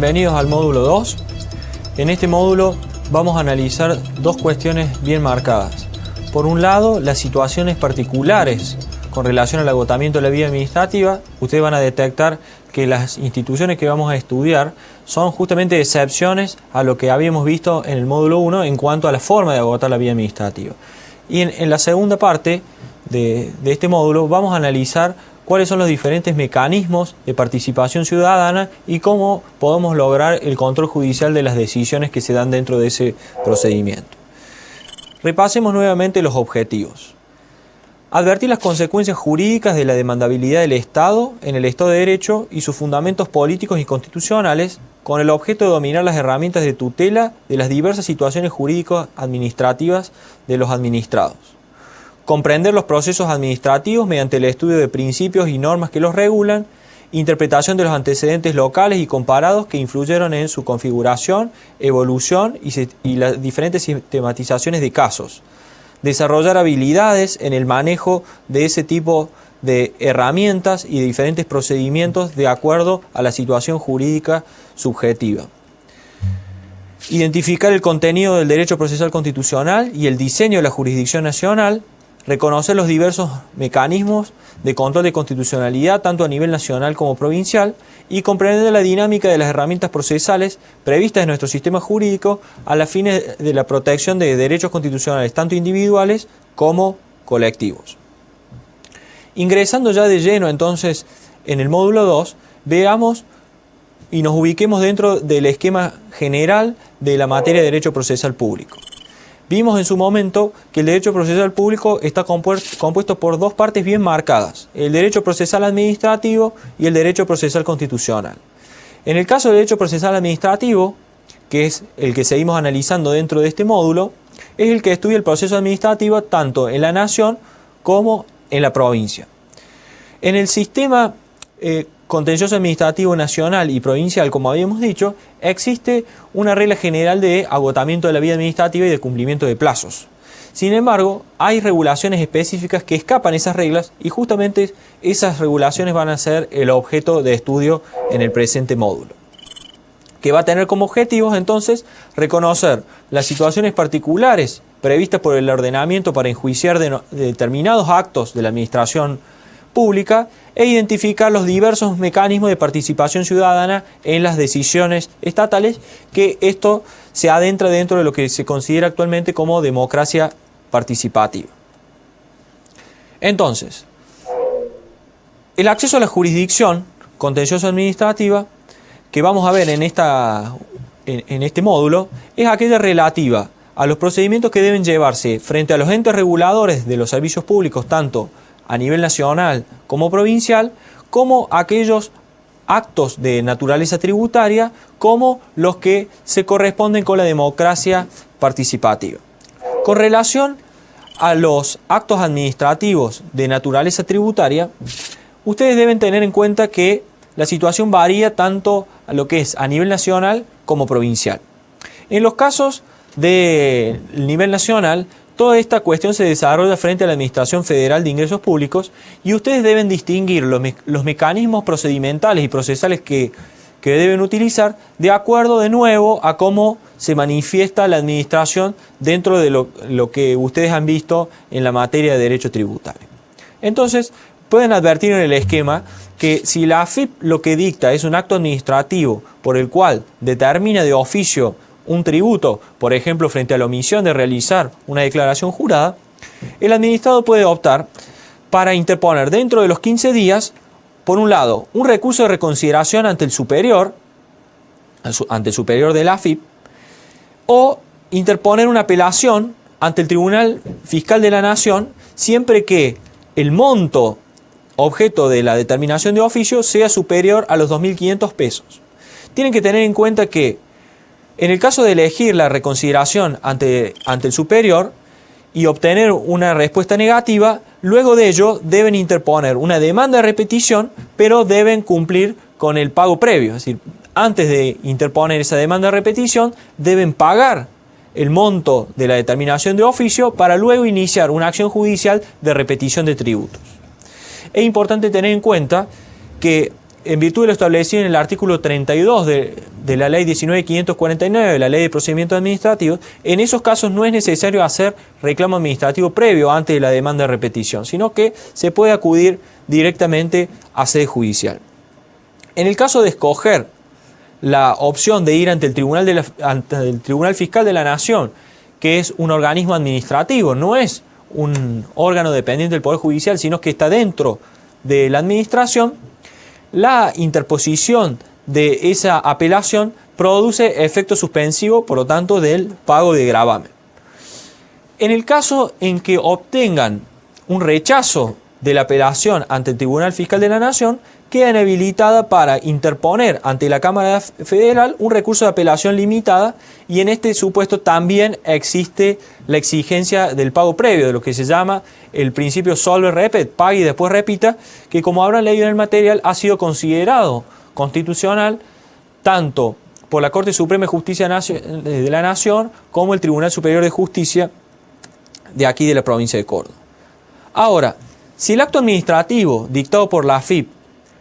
bienvenidos al módulo 2. En este módulo vamos a analizar dos cuestiones bien marcadas. Por un lado, las situaciones particulares con relación al agotamiento de la vía administrativa. Ustedes van a detectar que las instituciones que vamos a estudiar son justamente excepciones a lo que habíamos visto en el módulo 1 en cuanto a la forma de agotar la vía administrativa. Y en la segunda parte de este módulo vamos a analizar cuáles son los diferentes mecanismos de participación ciudadana y cómo podemos lograr el control judicial de las decisiones que se dan dentro de ese procedimiento. Repasemos nuevamente los objetivos. Advertir las consecuencias jurídicas de la demandabilidad del Estado en el Estado de Derecho y sus fundamentos políticos y constitucionales con el objeto de dominar las herramientas de tutela de las diversas situaciones jurídicas administrativas de los administrados. Comprender los procesos administrativos mediante el estudio de principios y normas que los regulan, interpretación de los antecedentes locales y comparados que influyeron en su configuración, evolución y las diferentes sistematizaciones de casos. Desarrollar habilidades en el manejo de ese tipo de herramientas y de diferentes procedimientos de acuerdo a la situación jurídica subjetiva. Identificar el contenido del derecho procesal constitucional y el diseño de la jurisdicción nacional. Reconocer los diversos mecanismos de control de constitucionalidad tanto a nivel nacional como provincial y comprender la dinámica de las herramientas procesales previstas en nuestro sistema jurídico a la fines de la protección de derechos constitucionales tanto individuales como colectivos. Ingresando ya de lleno entonces en el módulo 2, veamos y nos ubiquemos dentro del esquema general de la materia de derecho procesal público. Vimos en su momento que el derecho procesal público está compuesto por dos partes bien marcadas, el derecho procesal administrativo y el derecho procesal constitucional. En el caso del derecho procesal administrativo, que es el que seguimos analizando dentro de este módulo, es el que estudia el proceso administrativo tanto en la nación como en la provincia. En el sistema contencioso administrativo nacional y provincial, como habíamos dicho, existe una regla general de agotamiento de la vía administrativa y de cumplimiento de plazos. Sin embargo, hay regulaciones específicas que escapan esas reglas y justamente esas regulaciones van a ser el objeto de estudio en el presente módulo, que va a tener como objetivos entonces reconocer las situaciones particulares previstas por el ordenamiento para enjuiciar de determinados actos de la administración pública e identificar los diversos mecanismos de participación ciudadana en las decisiones estatales, que esto se adentra dentro de lo que se considera actualmente como democracia participativa. Entonces, el acceso a la jurisdicción contencioso administrativa que vamos a ver en este módulo es aquella relativa a los procedimientos que deben llevarse frente a los entes reguladores de los servicios públicos, tanto a nivel nacional como provincial, como aquellos actos de naturaleza tributaria, como los que se corresponden con la democracia participativa. Con relación a los actos administrativos de naturaleza tributaria, ustedes deben tener en cuenta que la situación varía tanto a lo que es a nivel nacional como provincial. En los casos del nivel nacional, toda esta cuestión se desarrolla frente a la Administración Federal de Ingresos Públicos y ustedes deben distinguir los mecanismos procedimentales y procesales que deben utilizar de acuerdo de nuevo a cómo se manifiesta la administración dentro de lo que ustedes han visto en la materia de derecho tributario. Entonces, pueden advertir en el esquema que si la AFIP lo que dicta es un acto administrativo por el cual determina de oficio un tributo, por ejemplo, frente a la omisión de realizar una declaración jurada, el administrado puede optar para interponer dentro de los 15 días, por un lado, un recurso de reconsideración ante el superior de la AFIP, o interponer una apelación ante el Tribunal Fiscal de la Nación, siempre que el monto objeto de la determinación de oficio sea superior a los 2.500 pesos. Tienen que tener en cuenta que en el caso de elegir la reconsideración ante el superior y obtener una respuesta negativa, luego de ello deben interponer una demanda de repetición, pero deben cumplir con el pago previo. Es decir, antes de interponer esa demanda de repetición, deben pagar el monto de la determinación de oficio para luego iniciar una acción judicial de repetición de tributos. Es importante tener en cuenta que en virtud de lo establecido en el artículo 32 de la ley 19.549, de la ley de procedimientos administrativos, en esos casos no es necesario hacer reclamo administrativo previo antes de la demanda de repetición, sino que se puede acudir directamente a sede judicial. En el caso de escoger la opción de ir ante el Tribunal Fiscal de la Nación, que es un organismo administrativo, no es un órgano dependiente del Poder Judicial, sino que está dentro de la administración, la interposición de esa apelación produce efecto suspensivo, por lo tanto, del pago de gravamen. En el caso en que obtengan un rechazo de la apelación ante el Tribunal Fiscal de la Nación, queda inhabilitada para interponer ante la Cámara Federal un recurso de apelación limitada, y en este supuesto también existe la exigencia del pago previo, de lo que se llama el principio solve repet, pague y después repita, que, como habrán leído en el material, ha sido considerado constitucional tanto por la Corte Suprema de Justicia de la Nación como el Tribunal Superior de Justicia de aquí de la provincia de Córdoba. Ahora, si el acto administrativo dictado por la AFIP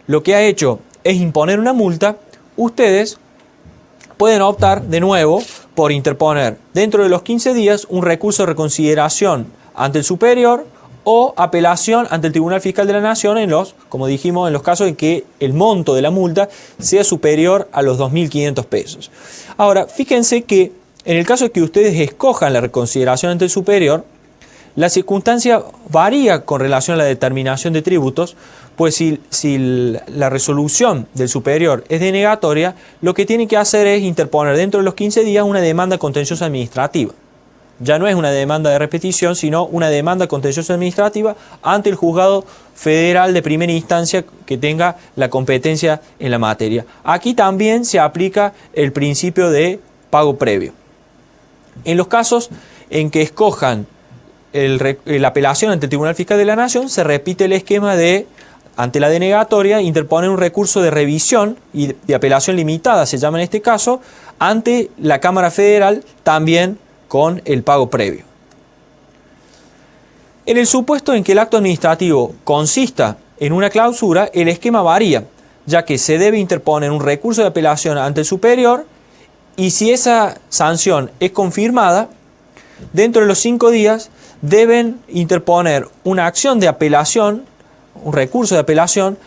lo que ha hecho es imponer una multa, ustedes pueden optar de nuevo por interponer dentro de los 15 días un recurso de reconsideración ante el superior o apelación ante el Tribunal Fiscal de la Nación como dijimos, en los casos en que el monto de la multa sea superior a los 2.500 pesos. Ahora, fíjense que en el caso de que ustedes escojan la reconsideración ante el superior, la circunstancia varía con relación a la determinación de tributos, pues si la resolución del superior es denegatoria, lo que tienen que hacer es interponer dentro de los 15 días una demanda contenciosa administrativa. Ya no es una demanda de repetición, sino una demanda contenciosa administrativa ante el juzgado federal de primera instancia que tenga la competencia en la materia. Aquí también se aplica el principio de pago previo. En los casos en que escojan la apelación ante el Tribunal Fiscal de la Nación, se repite el esquema de, ante la denegatoria, interponer un recurso de revisión y de apelación limitada, se llama en este caso, ante la Cámara Federal, también con el pago previo. En el supuesto en que el acto administrativo consista en una clausura, el esquema varía, ya que se debe interponer un recurso de apelación ante el superior, y si esa sanción es confirmada, dentro de los 5 días deben interponer una acción de apelación, un recurso de apelación,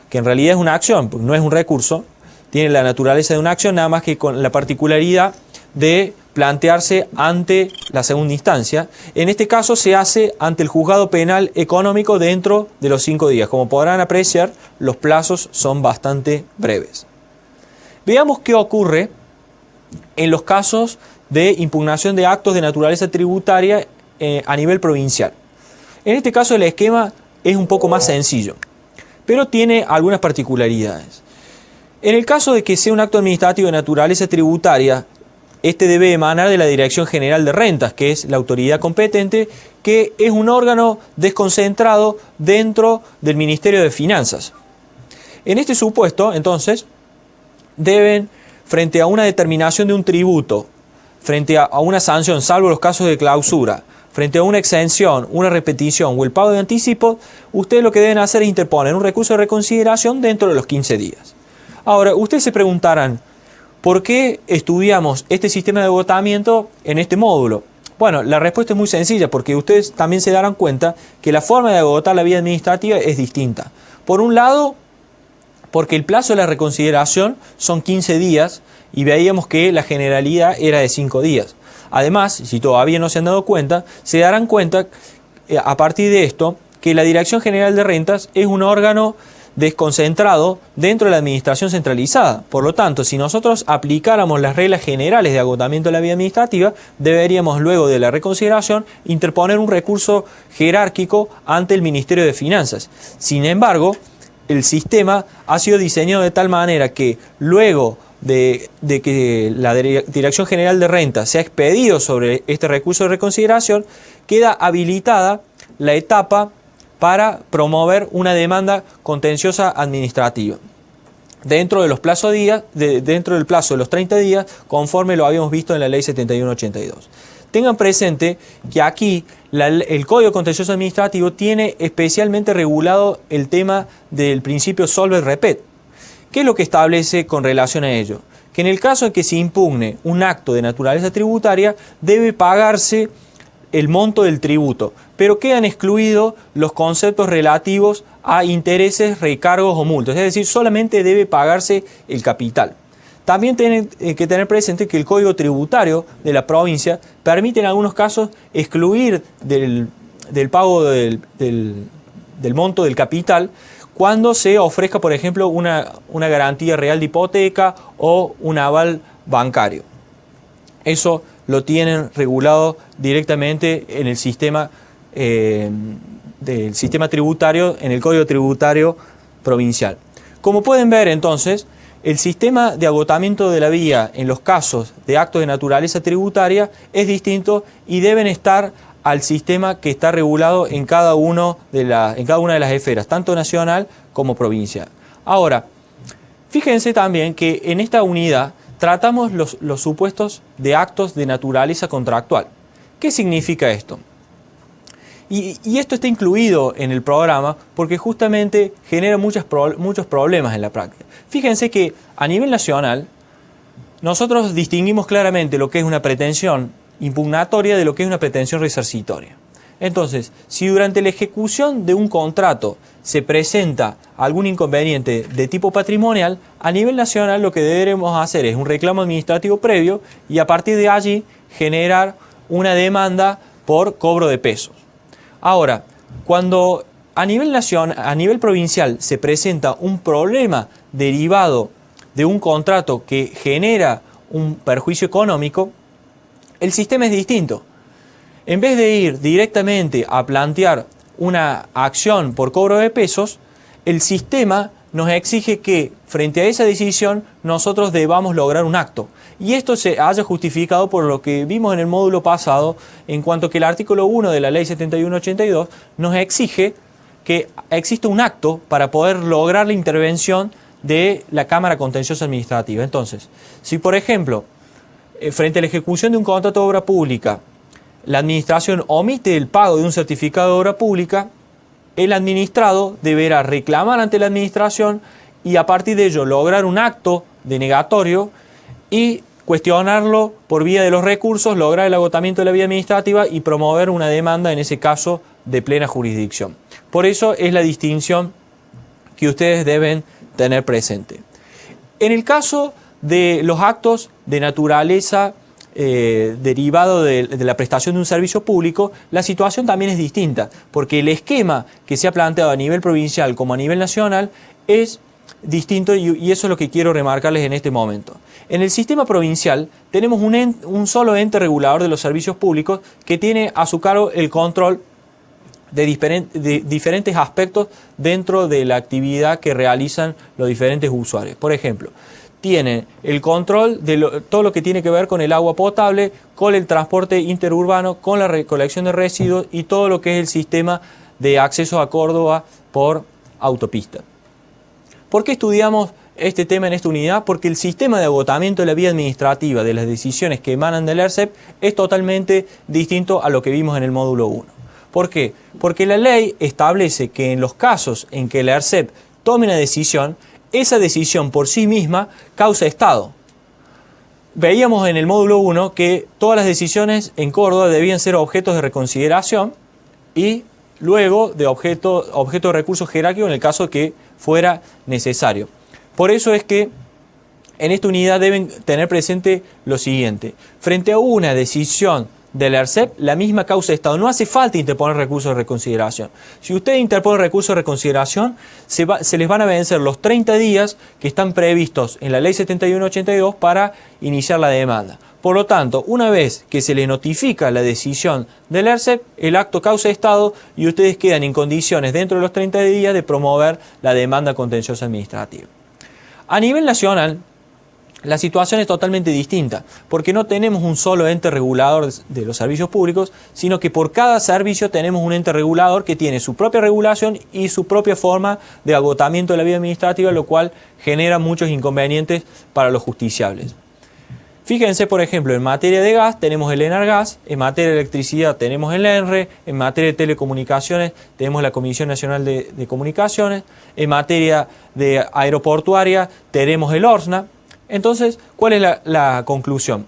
que en realidad es una acción, porque no es un recurso, tiene la naturaleza de una acción, nada más que con la particularidad de plantearse ante la segunda instancia. En este caso se hace ante el juzgado penal económico dentro de los 5 días. Como podrán apreciar, los plazos son bastante breves. Veamos qué ocurre en los casos de impugnación de actos de naturaleza tributaria a nivel provincial. En este caso el esquema es un poco más sencillo, pero tiene algunas particularidades. En el caso de que sea un acto administrativo de naturaleza tributaria, este debe emanar de la Dirección General de Rentas, que es la autoridad competente, que es un órgano desconcentrado dentro del Ministerio de Finanzas. En este supuesto, entonces, deben, frente a una determinación de un tributo, frente a una sanción, salvo los casos de clausura, frente a una exención, una repetición o el pago de anticipo, ustedes lo que deben hacer es interponer un recurso de reconsideración dentro de los 15 días. Ahora, ustedes se preguntarán, ¿por qué estudiamos este sistema de agotamiento en este módulo? Bueno, la respuesta es muy sencilla, porque ustedes también se darán cuenta que la forma de agotar la vía administrativa es distinta. Por un lado, porque el plazo de la reconsideración son 15 días y veíamos que la generalidad era de 5 días. Además, si todavía no se han dado cuenta, se darán cuenta a partir de esto que la Dirección General de Rentas es un órgano desconcentrado dentro de la administración centralizada. Por lo tanto, si nosotros aplicáramos las reglas generales de agotamiento de la vía administrativa, deberíamos luego de la reconsideración interponer un recurso jerárquico ante el Ministerio de Finanzas. Sin embargo, el sistema ha sido diseñado de tal manera que luego de que la Dirección General de Rentas se ha expedido sobre este recurso de reconsideración, queda habilitada la etapa para promover una demanda contenciosa administrativa dentro de los plazos dentro del plazo de los 30 días, conforme lo habíamos visto en la Ley 7182. Tengan presente que aquí el Código Contencioso Administrativo tiene especialmente regulado el tema del principio solve repet. ¿Qué es lo que establece con relación a ello? Que en el caso en que se impugne un acto de naturaleza tributaria, debe pagarse el monto del tributo, pero quedan excluidos los conceptos relativos a intereses, recargos o multas, es decir, solamente debe pagarse el capital. También tienen que tener presente que el Código Tributario de la provincia permite en algunos casos excluir del pago del monto del capital cuando se ofrezca, por ejemplo, una garantía real de hipoteca o un aval bancario. Eso lo tienen regulado directamente en el sistema del sistema tributario, en el Código Tributario Provincial. Como pueden ver entonces, el sistema de agotamiento de la vía en los casos de actos de naturaleza tributaria es distinto y deben estar al sistema que está regulado en cada una de las esferas, tanto nacional como provincial. Ahora, fíjense también que en esta unidad tratamos los supuestos de actos de naturaleza contractual. ¿Qué significa esto? Y esto está incluido en el programa porque justamente genera muchos problemas en la práctica. Fíjense que a nivel nacional nosotros distinguimos claramente lo que es una pretensión impugnatoria de lo que es una pretensión resarcitoria. Entonces, si durante la ejecución de un contrato se presenta algún inconveniente de tipo patrimonial, a nivel nacional lo que deberemos hacer es un reclamo administrativo previo y a partir de allí generar una demanda por cobro de pesos. Ahora, cuando a nivel provincial se presenta un problema derivado de un contrato que genera un perjuicio económico, el sistema es distinto. En vez de ir directamente a plantear una acción por cobro de pesos, el sistema nos exige que frente a esa decisión nosotros debamos lograr un acto. Y esto se haya justificado por lo que vimos en el módulo pasado, en cuanto que el artículo 1 de la Ley 7182 nos exige que exista un acto para poder lograr la intervención de la Cámara Contenciosa Administrativa. Entonces, si por ejemplo, frente a la ejecución de un contrato de obra pública, la administración omite el pago de un certificado de obra pública, el administrado deberá reclamar ante la administración y a partir de ello lograr un acto denegatorio y cuestionarlo por vía de los recursos, lograr el agotamiento de la vía administrativa y promover una demanda, en ese caso, de plena jurisdicción. Por eso es la distinción que ustedes deben tener presente. En el caso de los actos de naturaleza derivado de la prestación de un servicio público, la situación también es distinta, porque el esquema que se ha planteado a nivel provincial como a nivel nacional es distinto y eso es lo que quiero remarcarles en este momento. En el sistema provincial tenemos un solo ente regulador de los servicios públicos que tiene a su cargo el control de diferentes aspectos dentro de la actividad que realizan los diferentes usuarios. Por ejemplo, tiene el control de todo lo que tiene que ver con el agua potable, con el transporte interurbano, con la recolección de residuos y todo lo que es el sistema de acceso a Córdoba por autopista. ¿Por qué estudiamos este tema en esta unidad? Porque el sistema de agotamiento de la vía administrativa de las decisiones que emanan del ERCEP es totalmente distinto a lo que vimos en el módulo 1. ¿Por qué? Porque la ley establece que en los casos en que el ERCEP tome una decisión, esa decisión por sí misma causa estado. Veíamos en el módulo 1 que todas las decisiones en Córdoba debían ser objetos de reconsideración y luego de objeto de recurso jerárquico en el caso que fuera necesario. Por eso es que en esta unidad deben tener presente lo siguiente. Frente a una decisión del ERCEP, la misma causa de estado. No hace falta interponer recursos de reconsideración. Si usted interpone recursos de reconsideración, se les van a vencer los 30 días que están previstos en la Ley 7182 para iniciar la demanda. Por lo tanto, una vez que se le notifica la decisión del ERCEP, el acto causa estado y ustedes quedan en condiciones dentro de los 30 días de promover la demanda contenciosa administrativa. A nivel nacional, la situación es totalmente distinta, porque no tenemos un solo ente regulador de los servicios públicos, sino que por cada servicio tenemos un ente regulador que tiene su propia regulación y su propia forma de agotamiento de la vía administrativa, lo cual genera muchos inconvenientes para los justiciables. Fíjense, por ejemplo, en materia de gas tenemos el ENARGAS, en materia de electricidad tenemos el ENRE, en materia de telecomunicaciones tenemos la Comisión Nacional de Comunicaciones, en materia de aeroportuaria tenemos el ORSNA. Entonces, ¿cuál es la conclusión?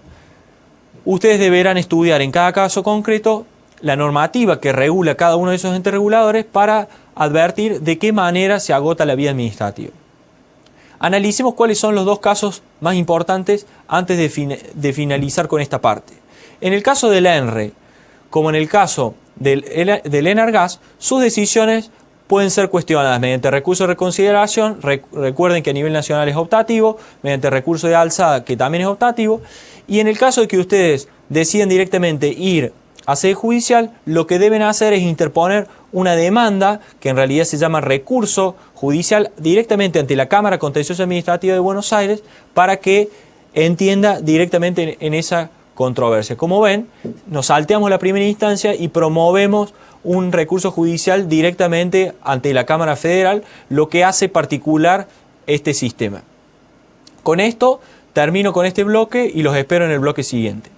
Ustedes deberán estudiar en cada caso concreto la normativa que regula cada uno de esos entes reguladores para advertir de qué manera se agota la vía administrativa. Analicemos cuáles son los dos casos más importantes antes de finalizar con esta parte. En el caso del ENRE, como en el caso del ENARGAS, sus decisiones pueden ser cuestionadas mediante recurso de reconsideración. Recuerden que a nivel nacional es optativo, mediante recurso de alzada, que también es optativo. Y en el caso de que ustedes deciden directamente ir a sede judicial, lo que deben hacer es interponer una demanda, que en realidad se llama recurso judicial, directamente ante la Cámara Contencioso Administrativa de Buenos Aires, para que entienda directamente en esa controversia. Como ven, nos salteamos la primera instancia y promovemos un recurso judicial directamente ante la Cámara Federal, lo que hace particular este sistema. Con esto termino con este bloque y los espero en el bloque siguiente.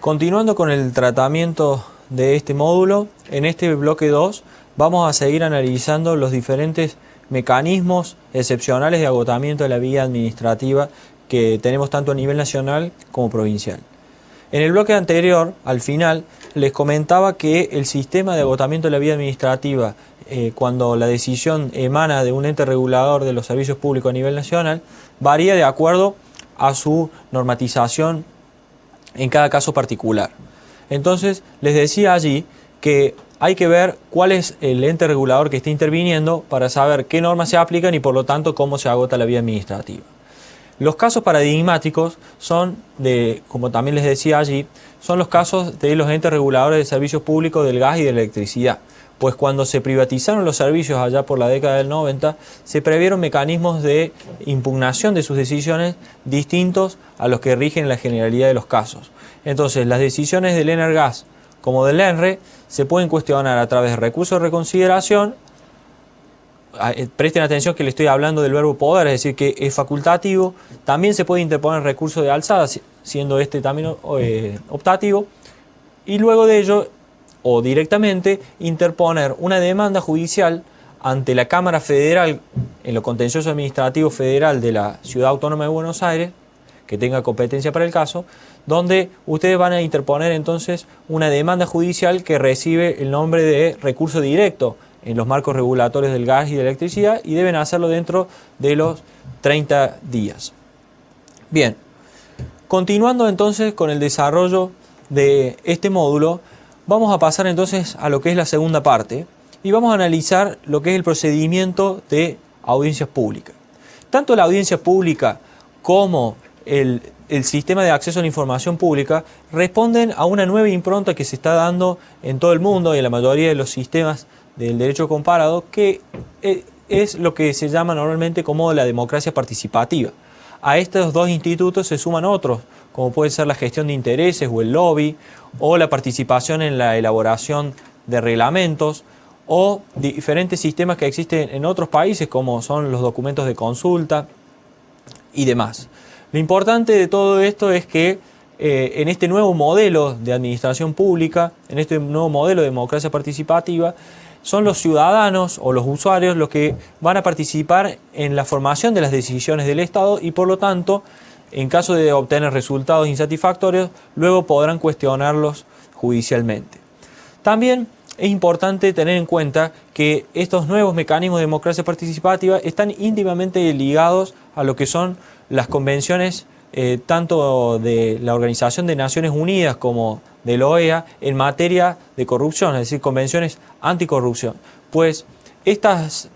Continuando con el tratamiento de este módulo, en este bloque 2 vamos a seguir analizando los diferentes mecanismos excepcionales de agotamiento de la vía administrativa que tenemos tanto a nivel nacional como provincial. En el bloque anterior, al final, les comentaba que el sistema de agotamiento de la vía administrativa, cuando la decisión emana de un ente regulador de los servicios públicos a nivel nacional, varía de acuerdo a su normatización en cada caso particular. Entonces, les decía allí que hay que ver cuál es el ente regulador que está interviniendo para saber qué normas se aplican y por lo tanto cómo se agota la vía administrativa. Los casos paradigmáticos son, como también les decía allí, son los casos de los entes reguladores de servicios públicos del gas y de la electricidad. Pues cuando se privatizaron los servicios allá por la década del 90, se previeron mecanismos de impugnación de sus decisiones distintos a los que rigen la generalidad de los casos. Entonces, las decisiones del ENARGAS como del ENRE se pueden cuestionar a través de recursos de reconsideración. Presten atención que le estoy hablando del verbo poder, es decir, que es facultativo. También se puede interponer recurso de alzada, siendo este también optativo. Y luego de ello, o directamente, interponer una demanda judicial ante la Cámara Federal en lo contencioso administrativo federal de la Ciudad Autónoma de Buenos Aires, que tenga competencia para el caso, donde ustedes van a interponer entonces una demanda judicial que recibe el nombre de recurso directo en los marcos regulatorios del gas y de la electricidad, y deben hacerlo dentro de los 30 días. Bien, continuando entonces con el desarrollo de este módulo, vamos a pasar entonces a lo que es la segunda parte y vamos a analizar lo que es el procedimiento de audiencias públicas. Tanto la audiencia pública como el sistema de acceso a la información pública responden a una nueva impronta que se está dando en todo el mundo y en la mayoría de los sistemas del derecho comparado, que es lo que se llama normalmente como la democracia participativa. A estos dos institutos se suman otros, como puede ser la gestión de intereses o el lobby, o la participación en la elaboración de reglamentos, o diferentes sistemas que existen en otros países, como son los documentos de consulta y demás. Lo importante de todo esto es que en este nuevo modelo de administración pública, en este nuevo modelo de democracia participativa, son los ciudadanos o los usuarios los que van a participar en la formación de las decisiones del Estado y por lo tanto en caso de obtener resultados insatisfactorios, luego podrán cuestionarlos judicialmente. También es importante tener en cuenta que estos nuevos mecanismos de democracia participativa están íntimamente ligados a lo que son las convenciones tanto de la Organización de Naciones Unidas como de la OEA en materia de corrupción, es decir, convenciones anticorrupción. Pues estas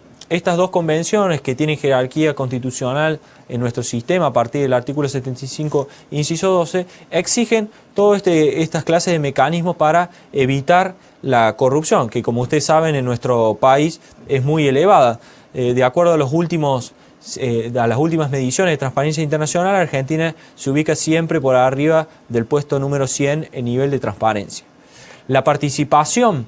dos convenciones que tienen jerarquía constitucional en nuestro sistema a partir del artículo 75, inciso 12, exigen todas estas clases de mecanismos para evitar la corrupción, que como ustedes saben en nuestro país es muy elevada. De acuerdo a las últimas mediciones de Transparencia Internacional, Argentina se ubica siempre por arriba del puesto número 100 en nivel de transparencia. La participación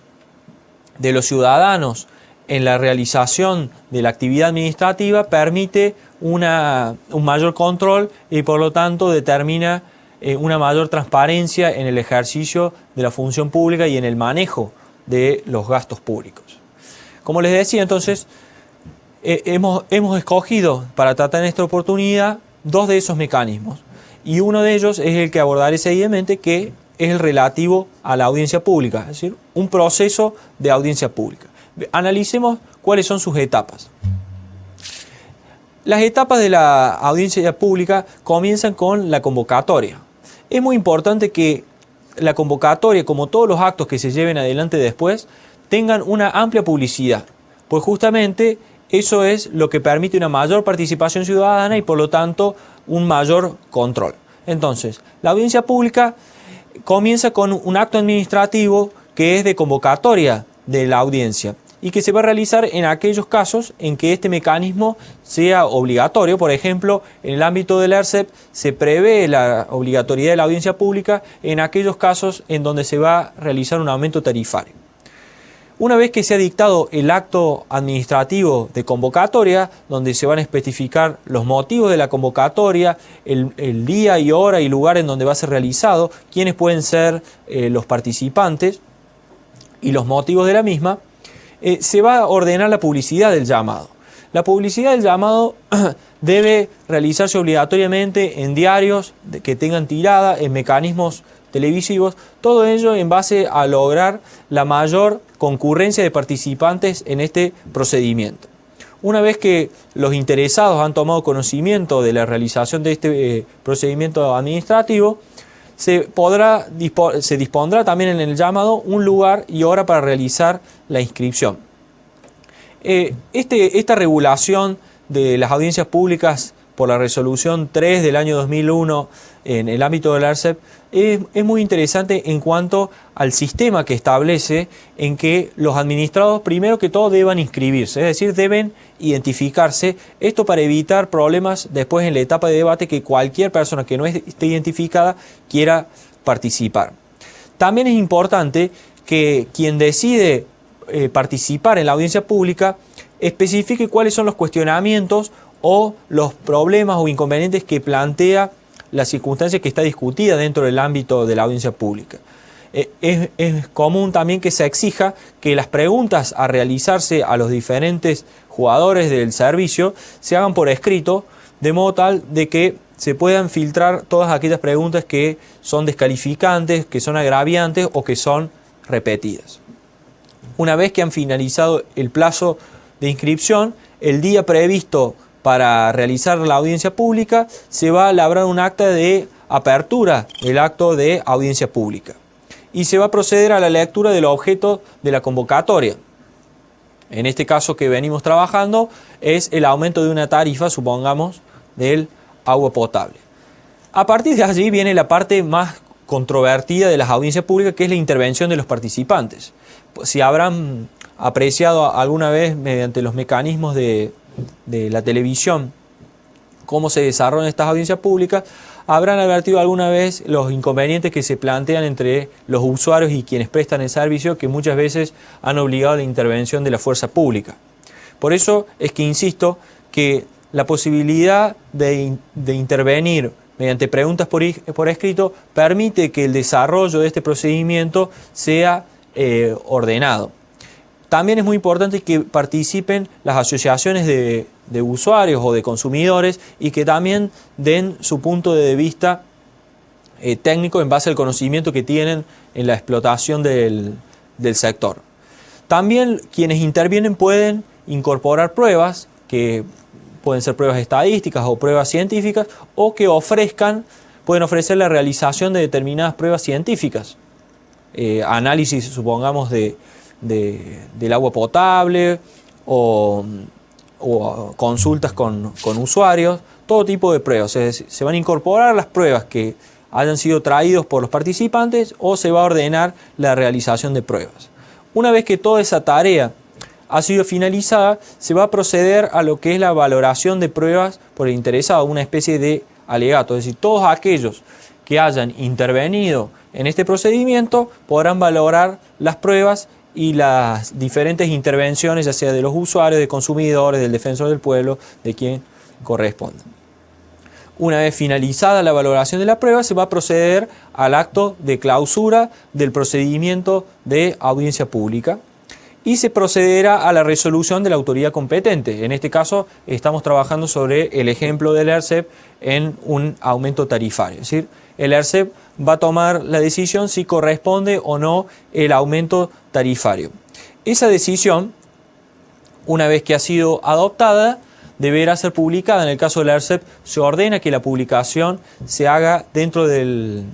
de los ciudadanos en la realización de la actividad administrativa permite un mayor control y por lo tanto determina una mayor transparencia en el ejercicio de la función pública y en el manejo de los gastos públicos. Como les decía, entonces, hemos escogido para tratar en esta oportunidad dos de esos mecanismos y uno de ellos es el que abordaré seguidamente, que es el relativo a la audiencia pública, es decir, un proceso de audiencia pública. Analicemos cuáles son sus etapas. Las etapas de la audiencia pública comienzan con la convocatoria. Es muy importante que la convocatoria, como todos los actos que se lleven adelante después, tengan una amplia publicidad, pues justamente eso es lo que permite una mayor participación ciudadana y por lo tanto un mayor control. Entonces, la audiencia pública comienza con un acto administrativo que es de convocatoria de la audiencia y que se va a realizar en aquellos casos en que este mecanismo sea obligatorio. Por ejemplo, en el ámbito del ERCEP se prevé la obligatoriedad de la audiencia pública en aquellos casos en donde se va a realizar un aumento tarifario. Una vez que se ha dictado el acto administrativo de convocatoria, donde se van a especificar los motivos de la convocatoria, el día y hora y lugar en donde va a ser realizado, quiénes pueden ser los participantes y los motivos de la misma, se va a ordenar la publicidad del llamado. La publicidad del llamado debe realizarse obligatoriamente en diarios que tengan tirada, en mecanismos televisivos, todo ello en base a lograr la mayor concurrencia de participantes en este procedimiento. Una vez que los interesados han tomado conocimiento de la realización de este procedimiento administrativo, se dispondrá también en el llamado un lugar y hora para realizar la inscripción. Esta regulación de las audiencias públicas por la resolución 3 del año 2001 en el ámbito del ERCEP es muy interesante en cuanto al sistema que establece en que los administrados primero que todo deban inscribirse, es decir, deben identificarse, esto para evitar problemas después en la etapa de debate que cualquier persona que no esté identificada quiera participar. También es importante que quien decide participar en la audiencia pública especifique cuáles son los cuestionamientos o los problemas o inconvenientes que plantea la circunstancia que está discutida dentro del ámbito de la audiencia pública. Es común también que se exija que las preguntas a realizarse a los diferentes jugadores del servicio se hagan por escrito, de modo tal de que se puedan filtrar todas aquellas preguntas que son descalificantes, que son agraviantes o que son repetidas. Una vez que han finalizado el plazo de inscripción, el día previsto para realizar la audiencia pública, se va a labrar un acta de apertura del acto de audiencia pública y se va a proceder a la lectura del objeto de la convocatoria. En este caso que venimos trabajando es el aumento de una tarifa, supongamos, del agua potable. A partir de allí viene la parte más controvertida de las audiencias públicas, que es la intervención de los participantes. Si habrán apreciado alguna vez mediante los mecanismos de la televisión cómo se desarrollan estas audiencias públicas, habrán advertido alguna vez los inconvenientes que se plantean entre los usuarios y quienes prestan el servicio, que muchas veces han obligado a la intervención de la fuerza pública. Por eso es que insisto que la posibilidad de intervenir mediante preguntas por escrito permite que el desarrollo de este procedimiento sea ordenado. también es muy importante que participen las asociaciones de usuarios o de consumidores y que también den su punto de vista técnico en base al conocimiento que tienen en la explotación del sector. También quienes intervienen pueden incorporar pruebas, que pueden ser pruebas estadísticas o pruebas científicas, o que pueden ofrecer la realización de determinadas pruebas científicas. Análisis, supongamos, del agua potable o consultas con usuarios, todo tipo de pruebas. Se van a incorporar las pruebas que hayan sido traídos por los participantes o se va a ordenar la realización de pruebas. Una vez que toda esa tarea ha sido finalizada, se va a proceder a lo que es la valoración de pruebas por el interesado, una especie de alegato, es decir, todos aquellos que hayan intervenido en este procedimiento podrán valorar las pruebas y las diferentes intervenciones, ya sea de los usuarios, de consumidores, del defensor del pueblo, de quien corresponda. Una vez finalizada la valoración de la prueba, se va a proceder al acto de clausura del procedimiento de audiencia pública y se procederá a la resolución de la autoridad competente. En este caso, estamos trabajando sobre el ejemplo del ERCEP en un aumento tarifario. Es decir, el ERCEP va a tomar la decisión si corresponde o no el aumento tarifario. Esa decisión, una vez que ha sido adoptada, deberá ser publicada. En el caso del ERCEP, se ordena que la publicación se haga dentro del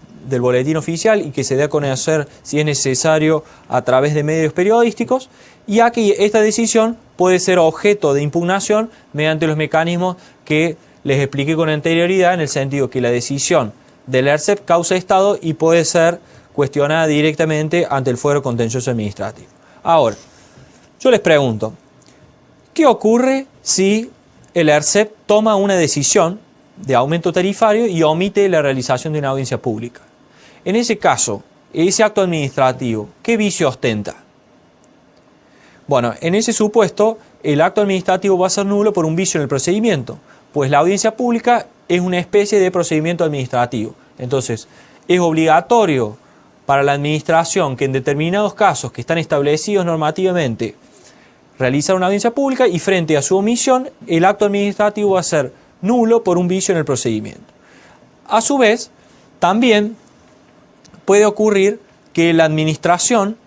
boletín oficial y que se dé a conocer, si es necesario, a través de medios periodísticos, y aquí esta decisión puede ser objeto de impugnación mediante los mecanismos que les expliqué con anterioridad, en el sentido que la decisión del ERCEP causa estado y puede ser cuestionada directamente ante el fuero contencioso administrativo. Ahora, yo les pregunto, ¿qué ocurre si el ERCEP toma una decisión de aumento tarifario y omite la realización de una audiencia pública? En ese caso, ese acto administrativo, ¿qué vicio ostenta? Bueno, en ese supuesto, el acto administrativo va a ser nulo por un vicio en el procedimiento, pues la audiencia pública es una especie de procedimiento administrativo. Entonces, es obligatorio para la administración que en determinados casos que están establecidos normativamente realizar una audiencia pública, y frente a su omisión, el acto administrativo va a ser nulo por un vicio en el procedimiento. A su vez, también puede ocurrir que la administración,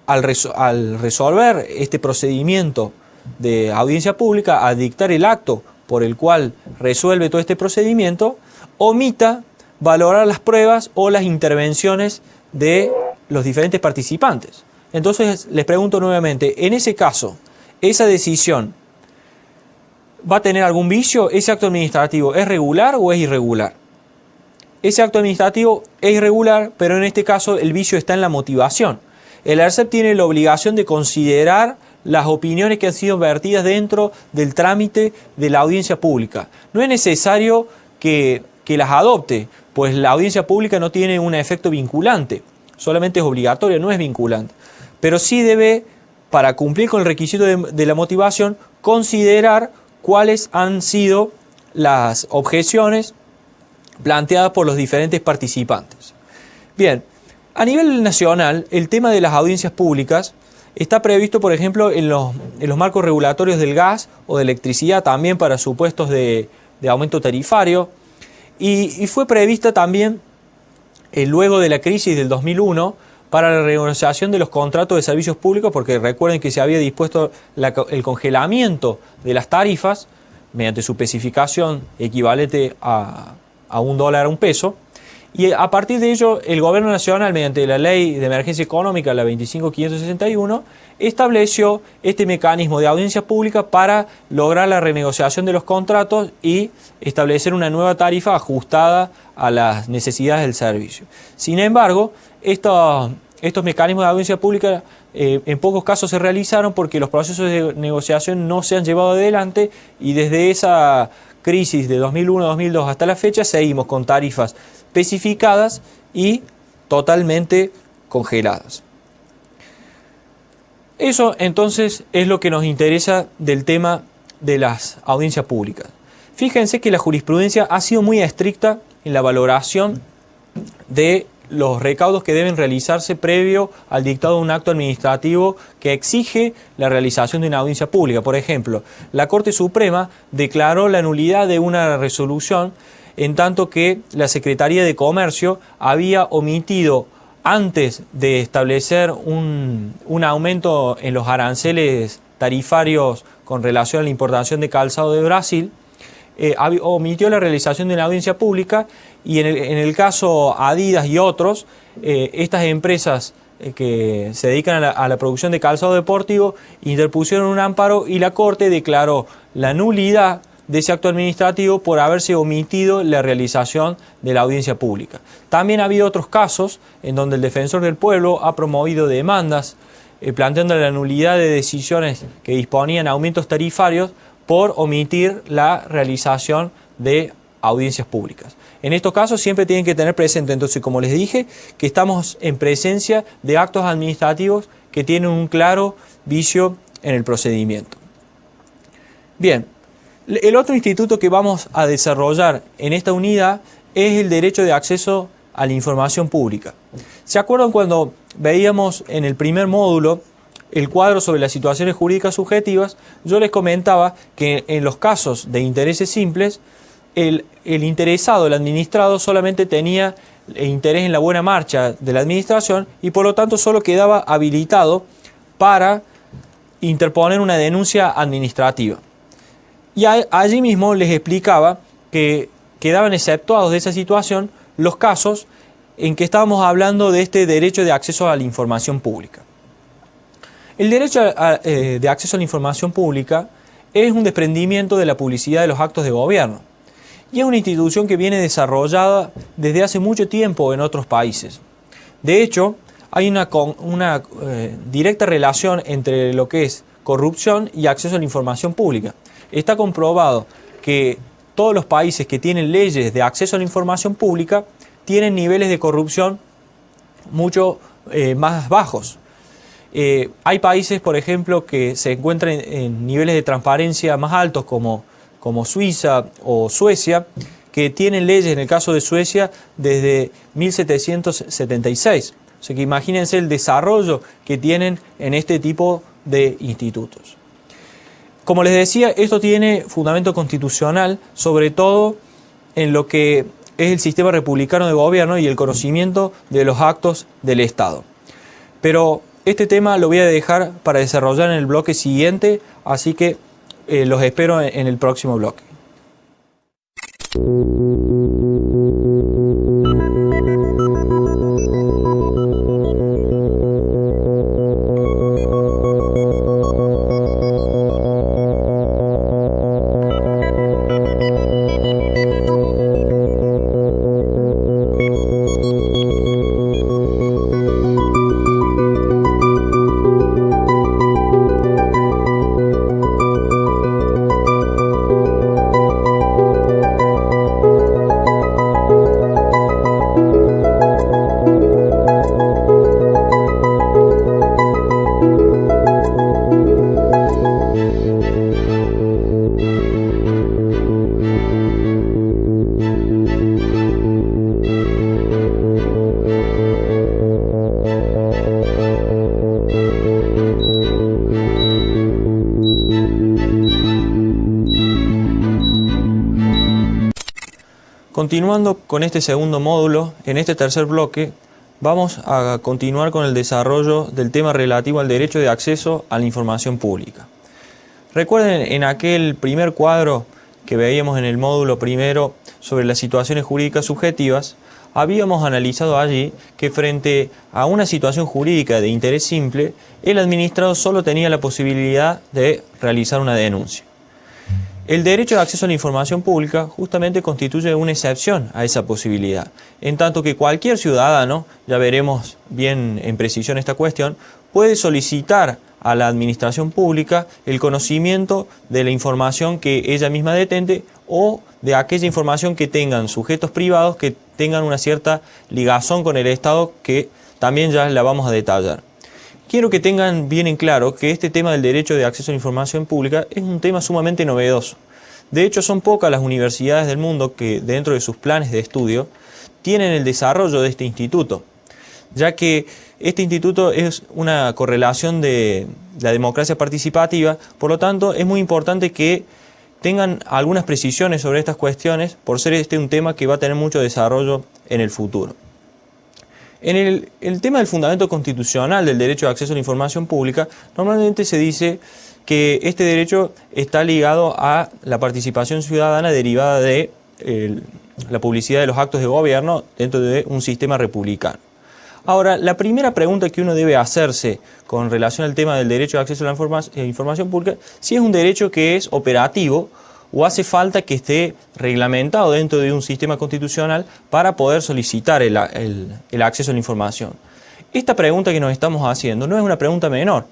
al resolver este procedimiento de audiencia pública, al dictar el acto por el cual resuelve todo este procedimiento, omita valorar las pruebas o las intervenciones de los diferentes participantes. Entonces, les pregunto nuevamente, en ese caso, ¿esa decisión va a tener algún vicio? ¿Ese acto administrativo es regular o es irregular? Ese acto administrativo es irregular, pero en este caso el vicio está en la motivación. El ERCEP tiene la obligación de considerar las opiniones que han sido vertidas dentro del trámite de la audiencia pública. No es necesario que las adopte, pues la audiencia pública no tiene un efecto vinculante, solamente es obligatoria, no es vinculante. Pero sí debe, para cumplir con el requisito de la motivación, considerar cuáles han sido las objeciones planteadas por los diferentes participantes. Bien, a nivel nacional, el tema de las audiencias públicas está previsto, por ejemplo, en los marcos regulatorios del gas o de electricidad, también para supuestos de aumento tarifario, y fue prevista también, luego de la crisis del 2001, para la renegociación de los contratos de servicios públicos, porque recuerden que se había dispuesto el congelamiento de las tarifas mediante su especificación equivalente a $1 a $1, y a partir de ello el Gobierno Nacional, mediante la Ley de Emergencia Económica, la 25.561, estableció este mecanismo de audiencia pública para lograr la renegociación de los contratos y establecer una nueva tarifa ajustada a las necesidades del servicio. Sin embargo, estos mecanismos de audiencia pública en pocos casos se realizaron porque los procesos de negociación no se han llevado adelante, y desde esa crisis de 2001-2002 hasta la fecha seguimos con tarifas especificadas y totalmente congeladas. Eso entonces es lo que nos interesa del tema de las audiencias públicas. Fíjense que la jurisprudencia ha sido muy estricta en la valoración de los recaudos que deben realizarse previo al dictado de un acto administrativo que exige la realización de una audiencia pública. Por ejemplo, la Corte Suprema declaró la nulidad de una resolución en tanto que la Secretaría de Comercio había omitido, antes de establecer un aumento en los aranceles tarifarios con relación a la importación de calzado de Brasil, omitió la realización de una audiencia pública, y en el caso Adidas y otros, estas empresas que se dedican a la producción de calzado deportivo interpusieron un amparo y la Corte declaró la nulidad de ese acto administrativo por haberse omitido la realización de la audiencia pública. También ha habido otros casos en donde el defensor del pueblo ha promovido demandas planteando la nulidad de decisiones que disponían aumentos tarifarios por omitir la realización de audiencias públicas. En estos casos siempre tienen que tener presente, entonces, como les dije, que estamos en presencia de actos administrativos que tienen un claro vicio en el procedimiento. Bien, el otro instituto que vamos a desarrollar en esta unidad es el derecho de acceso a la información pública. ¿Se acuerdan cuando veíamos en el primer módulo el cuadro sobre las situaciones jurídicas subjetivas? Yo les comentaba que en los casos de intereses simples, el interesado, el administrado, solamente tenía interés en la buena marcha de la administración y por lo tanto solo quedaba habilitado para interponer una denuncia administrativa. Y allí mismo les explicaba que quedaban exceptuados de esa situación los casos en que estábamos hablando de este derecho de acceso a la información pública. El derecho de acceso a la información pública es un desprendimiento de la publicidad de los actos de gobierno y es una institución que viene desarrollada desde hace mucho tiempo en otros países. De hecho, hay una directa relación entre lo que es corrupción y acceso a la información pública. Está comprobado que todos los países que tienen leyes de acceso a la información pública tienen niveles de corrupción mucho más bajos. Hay países, por ejemplo, que se encuentran en niveles de transparencia más altos como Suiza o Suecia, que tienen leyes, en el caso de Suecia, desde 1776. O sea que imagínense el desarrollo que tienen en este tipo de institutos. Como les decía, esto tiene fundamento constitucional, sobre todo en lo que es el sistema republicano de gobierno y el conocimiento de los actos del Estado. Pero este tema lo voy a dejar para desarrollar en el bloque siguiente, así que los espero en el próximo bloque. Continuando con este segundo módulo, en este tercer bloque vamos a continuar con el desarrollo del tema relativo al derecho de acceso a la información pública. Recuerden en aquel primer cuadro que veíamos en el módulo primero sobre las situaciones jurídicas subjetivas, habíamos analizado allí que frente a una situación jurídica de interés simple, el administrado solo tenía la posibilidad de realizar una denuncia. El derecho de acceso a la información pública justamente constituye una excepción a esa posibilidad, en tanto que cualquier ciudadano, ya veremos bien en precisión esta cuestión, puede solicitar a la administración pública el conocimiento de la información que ella misma detente o de aquella información que tengan sujetos privados que tengan una cierta ligazón con el Estado, que también ya la vamos a detallar. Quiero que tengan bien en claro que este tema del derecho de acceso a la información pública es un tema sumamente novedoso. De hecho, son pocas las universidades del mundo que, dentro de sus planes de estudio, sostienen el desarrollo de este instituto, ya que este instituto es una correlación de la democracia participativa, por lo tanto es muy importante que tengan algunas precisiones sobre estas cuestiones, por ser este un tema que va a tener mucho desarrollo en el futuro. En el tema del fundamento constitucional del derecho de acceso a la información pública, normalmente se dice que este derecho está ligado a la participación ciudadana derivada de la publicidad de los actos de gobierno dentro de un sistema republicano. Ahora, la primera pregunta que uno debe hacerse con relación al tema del derecho de acceso a la información pública, si es un derecho que es operativo o hace falta que esté reglamentado dentro de un sistema constitucional para poder solicitar el acceso a la información. Esta pregunta que nos estamos haciendo no es una pregunta menor,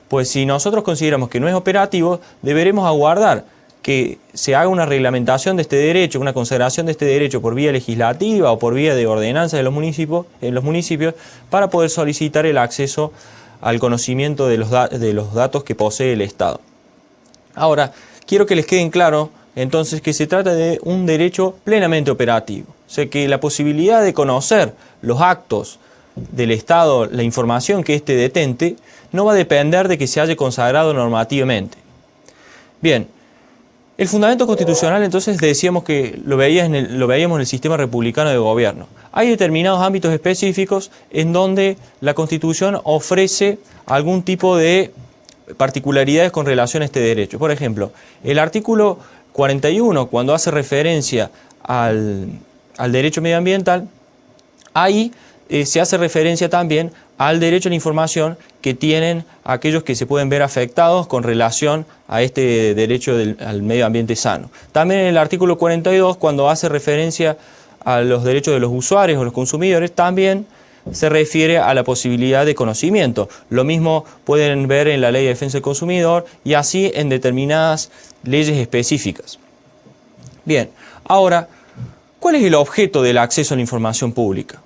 pues si nosotros consideramos que no es operativo, deberemos aguardar que se haga una reglamentación de este derecho, una consagración de este derecho por vía legislativa o por vía de ordenanza de los municipios, para poder solicitar el acceso al conocimiento de los datos que posee el Estado. Ahora, quiero que les queden claro entonces que se trata de un derecho plenamente operativo, o sea que la posibilidad de conocer los actos del Estado, la información que éste detente, no va a depender de que se haya consagrado normativamente. Bien, el fundamento constitucional entonces decíamos que lo veíamos en el sistema republicano de gobierno. Hay determinados ámbitos específicos en donde la Constitución ofrece algún tipo de particularidades con relación a este derecho. Por ejemplo, el artículo 41, cuando hace referencia al derecho medioambiental, ahí se hace referencia también al derecho a la información que tienen aquellos que se pueden ver afectados con relación a este derecho al medio ambiente sano. También en el artículo 42, cuando hace referencia a los derechos de los usuarios o los consumidores, también se refiere a la posibilidad de conocimiento. Lo mismo pueden ver en la Ley de Defensa del Consumidor y así en determinadas leyes específicas. Bien, ahora, ¿cuál es el objeto del acceso a la información pública?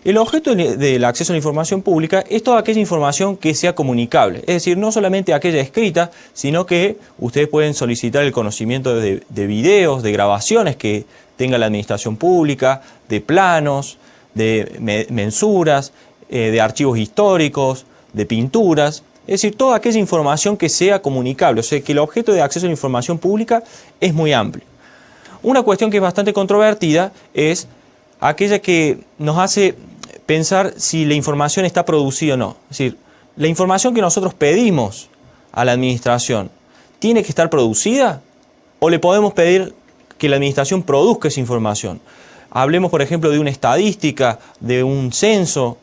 El objeto del acceso a la información pública es toda aquella información que sea comunicable, es decir, no solamente aquella escrita, sino que ustedes pueden solicitar el conocimiento de videos, de grabaciones que tenga la administración pública, de planos, de mensuras, de archivos históricos, de pinturas, es decir, toda aquella información que sea comunicable, o sea que el objeto de acceso a la información pública es muy amplio. Una cuestión que es bastante controvertida es aquella que nos hace pensar si la información está producida o no. Es decir, la información que nosotros pedimos a la administración, ¿tiene que estar producida? ¿O le podemos pedir que la administración produzca esa información? Hablemos, por ejemplo, de una estadística, de un censo.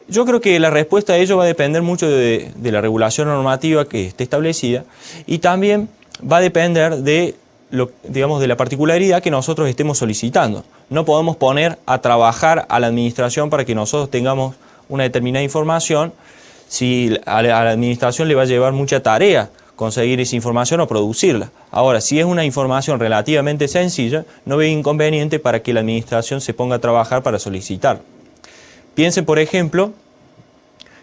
Yo creo que la respuesta a ello va a depender mucho de la regulación normativa que esté establecida y también va a depender de la particularidad que nosotros estemos solicitando. No podemos poner a trabajar a la administración para que nosotros tengamos una determinada información si a la administración le va a llevar mucha tarea conseguir esa información o producirla. Ahora, si es una información relativamente sencilla, no veo inconveniente para que la administración se ponga a trabajar para solicitar. Piensen, por ejemplo,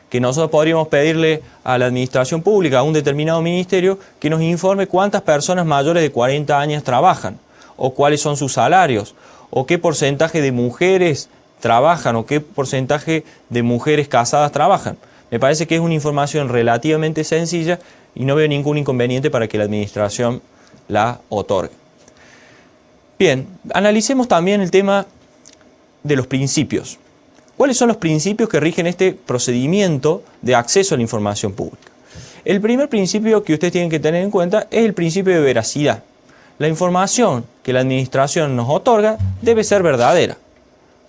que nosotros podríamos pedirle a la administración pública, a un determinado ministerio, que nos informe cuántas personas mayores de 40 años trabajan, o cuáles son sus salarios, o qué porcentaje de mujeres trabajan, o qué porcentaje de mujeres casadas trabajan. Me parece que es una información relativamente sencilla y no veo ningún inconveniente para que la administración la otorgue. Bien, analicemos también el tema de los principios. ¿Cuáles son los principios que rigen este procedimiento de acceso a la información pública? El primer principio que ustedes tienen que tener en cuenta es el principio de veracidad. La información que la administración nos otorga debe ser verdadera,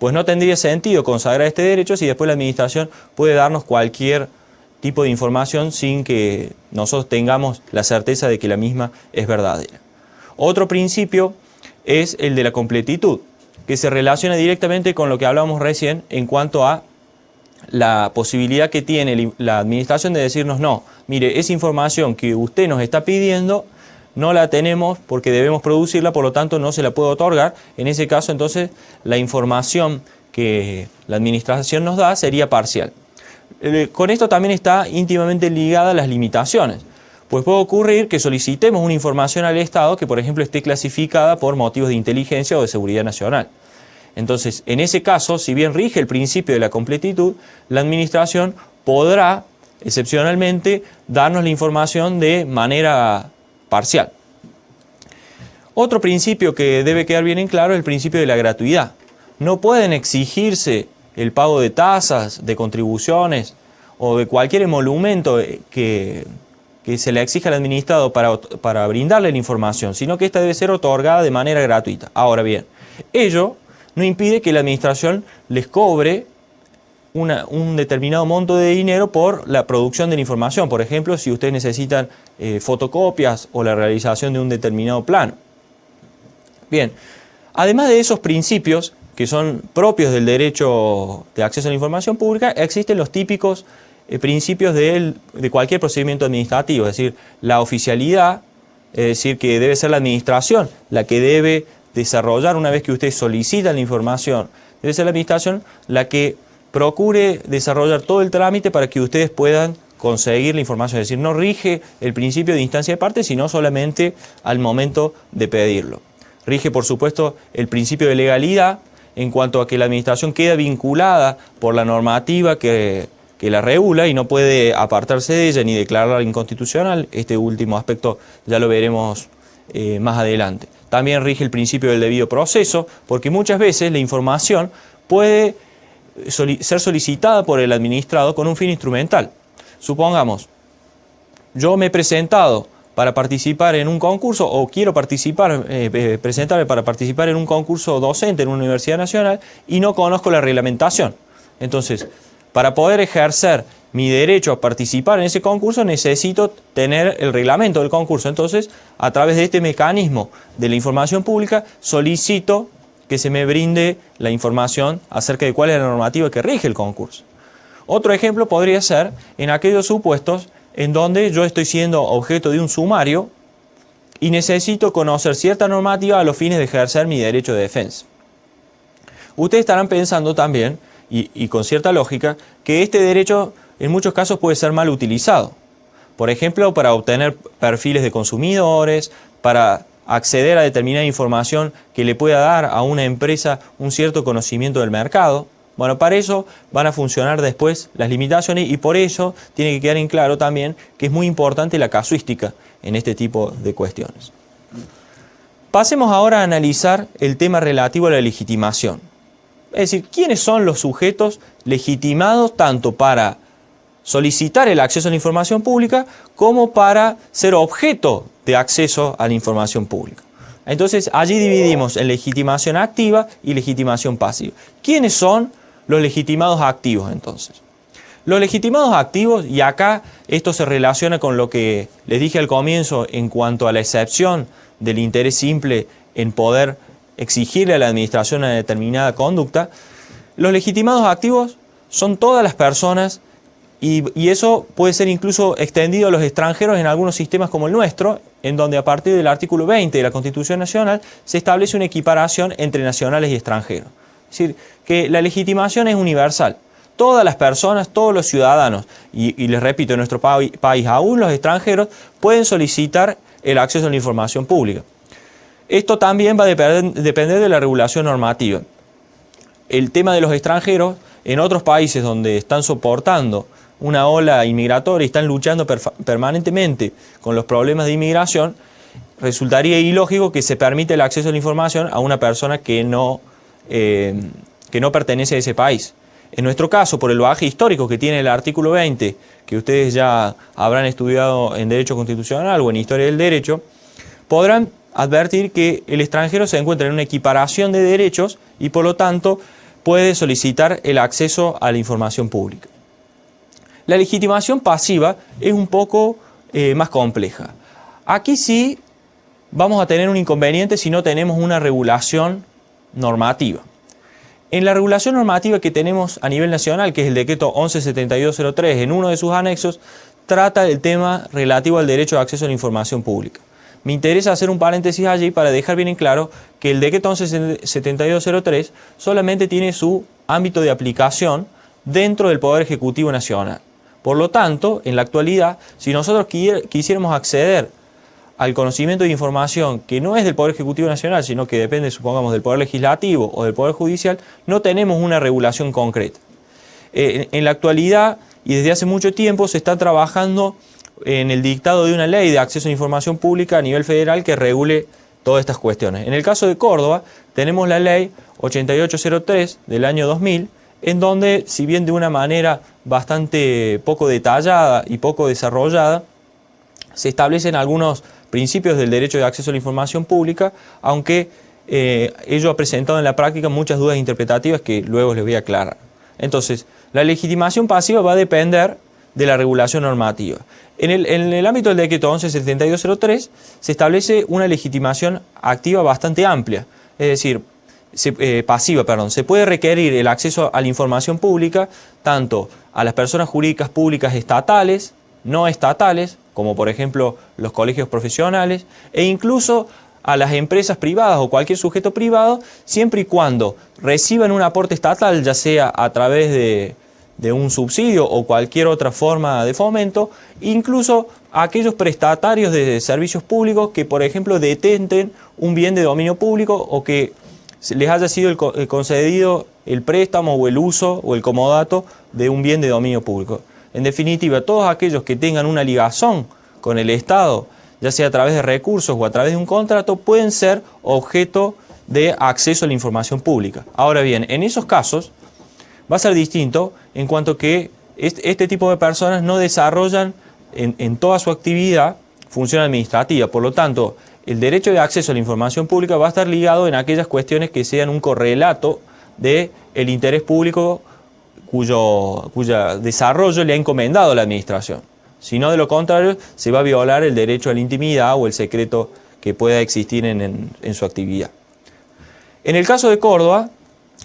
pues no tendría sentido consagrar este derecho si después la administración puede darnos cualquier tipo de información sin que nosotros tengamos la certeza de que la misma es verdadera. Otro principio es el de la completitud, que se relaciona directamente con lo que hablábamos recién en cuanto a la posibilidad que tiene la administración de decirnos, no, mire, esa información que usted nos está pidiendo no la tenemos porque debemos producirla, por lo tanto no se la puede otorgar. En ese caso, entonces, la información que la administración nos da sería parcial. Con esto también está íntimamente ligada las limitaciones, pues puede ocurrir que solicitemos una información al Estado que, por ejemplo, esté clasificada por motivos de inteligencia o de seguridad nacional. Entonces, en ese caso, si bien rige el principio de la completitud, la administración podrá, excepcionalmente, darnos la información de manera parcial. Otro principio que debe quedar bien en claro es el principio de la gratuidad. No pueden exigirse el pago de tasas, de contribuciones o de cualquier emolumento que se le exija al administrado para brindarle la información, sino que esta debe ser otorgada de manera gratuita. Ahora bien, ello no impide que la administración les cobre un determinado monto de dinero por la producción de la información. Por ejemplo, si ustedes necesitan fotocopias o la realización de un determinado plano. Bien, además de esos principios que son propios del derecho de acceso a la información pública, existen los típicos principios de cualquier procedimiento administrativo, es decir, la oficialidad, es decir, que debe ser la administración la que debe desarrollar, una vez que ustedes solicitan la información, debe ser la administración la que procure desarrollar todo el trámite para que ustedes puedan conseguir la información, es decir, no rige el principio de instancia de parte, sino solamente al momento de pedirlo. Rige, por supuesto, el principio de legalidad en cuanto a que la administración queda vinculada por la normativa que la regula y no puede apartarse de ella ni declararla inconstitucional. Este último aspecto ya lo veremos más adelante. También rige el principio del debido proceso, porque muchas veces la información puede ser solicitada por el administrado con un fin instrumental. Supongamos, yo me he presentado para participar en un concurso o quiero presentarme para participar en un concurso docente en una universidad nacional y no conozco la reglamentación. Entonces, para poder ejercer mi derecho a participar en ese concurso necesito tener el reglamento del concurso. Entonces, a través de este mecanismo de la información pública, solicito que se me brinde la información acerca de cuál es la normativa que rige el concurso. Otro ejemplo podría ser en aquellos supuestos en donde yo estoy siendo objeto de un sumario y necesito conocer cierta normativa a los fines de ejercer mi derecho de defensa. Ustedes estarán pensando también, y con cierta lógica, que este derecho en muchos casos puede ser mal utilizado. Por ejemplo, para obtener perfiles de consumidores, para acceder a determinada información que le pueda dar a una empresa un cierto conocimiento del mercado. Bueno, para eso van a funcionar después las limitaciones y por eso tiene que quedar en claro también que es muy importante la casuística en este tipo de cuestiones. Pasemos ahora a analizar el tema relativo a la legitimación. Es decir, ¿quiénes son los sujetos legitimados tanto para solicitar el acceso a la información pública como para ser objeto de acceso a la información pública? Entonces, allí dividimos en legitimación activa y legitimación pasiva. ¿Quiénes son los legitimados activos entonces? Los legitimados activos, y acá esto se relaciona con lo que les dije al comienzo en cuanto a la excepción del interés simple en poder exigirle a la administración una determinada conducta, los legitimados activos son todas las personas y eso puede ser incluso extendido a los extranjeros en algunos sistemas como el nuestro, en donde a partir del artículo 20 de la Constitución Nacional se establece una equiparación entre nacionales y extranjeros. Es decir, que la legitimación es universal. Todas las personas, todos los ciudadanos, y les repito, en nuestro país, aún los extranjeros, pueden solicitar el acceso a la información pública. Esto también va a depender de la regulación normativa. El tema de los extranjeros, en otros países donde están soportando una ola inmigratoria y están luchando permanentemente con los problemas de inmigración, resultaría ilógico que se permita el acceso a la información a una persona que no pertenece a ese país. En nuestro caso, por el bagaje histórico que tiene el artículo 20, que ustedes ya habrán estudiado en Derecho Constitucional o en Historia del Derecho, podrán advertir que el extranjero se encuentra en una equiparación de derechos y por lo tanto puede solicitar el acceso a la información pública. La legitimación pasiva es un poco más compleja. Aquí sí vamos a tener un inconveniente si no tenemos una regulación normativa. En la regulación normativa que tenemos a nivel nacional, que es el decreto 117203, en uno de sus anexos, trata el tema relativo al derecho de acceso a la información pública. Me interesa hacer un paréntesis allí para dejar bien en claro que el decreto 117203 solamente tiene su ámbito de aplicación dentro del Poder Ejecutivo Nacional. Por lo tanto, en la actualidad, si nosotros quisiéramos acceder al conocimiento de información que no es del Poder Ejecutivo Nacional, sino que depende, supongamos, del Poder Legislativo o del Poder Judicial, no tenemos una regulación concreta. En la actualidad y desde hace mucho tiempo se está trabajando en el dictado de una ley de acceso a la información pública a nivel federal que regule todas estas cuestiones. En el caso de Córdoba tenemos la ley 8803 del año 2000, en donde, si bien de una manera bastante poco detallada y poco desarrollada, se establecen algunos principios del derecho de acceso a la información pública, aunque ello ha presentado en la práctica muchas dudas interpretativas que luego les voy a aclarar. Entonces, la legitimación pasiva va a depender de la regulación normativa. En el ámbito del decreto 117203 se establece una legitimación activa bastante amplia, es decir, pasiva, perdón. Se puede requerir el acceso a la información pública tanto a las personas jurídicas públicas estatales, no estatales, como por ejemplo los colegios profesionales, e incluso a las empresas privadas o cualquier sujeto privado, siempre y cuando reciban un aporte estatal, ya sea a través de un subsidio o cualquier otra forma de fomento, incluso a aquellos prestatarios de servicios públicos que, por ejemplo, detenten un bien de dominio público o que les haya sido concedido el préstamo o el uso o el comodato de un bien de dominio público. En definitiva, todos aquellos que tengan una ligazón con el Estado, ya sea a través de recursos o a través de un contrato, pueden ser objeto de acceso a la información pública. Ahora bien, en esos casos va a ser distinto en cuanto que este tipo de personas no desarrollan en toda su actividad función administrativa. Por lo tanto, el derecho de acceso a la información pública va a estar ligado en aquellas cuestiones que sean un correlato del interés público cuyo desarrollo le ha encomendado la administración. Si no, de lo contrario, se va a violar el derecho a la intimidad o el secreto que pueda existir en su actividad. En el caso de Córdoba,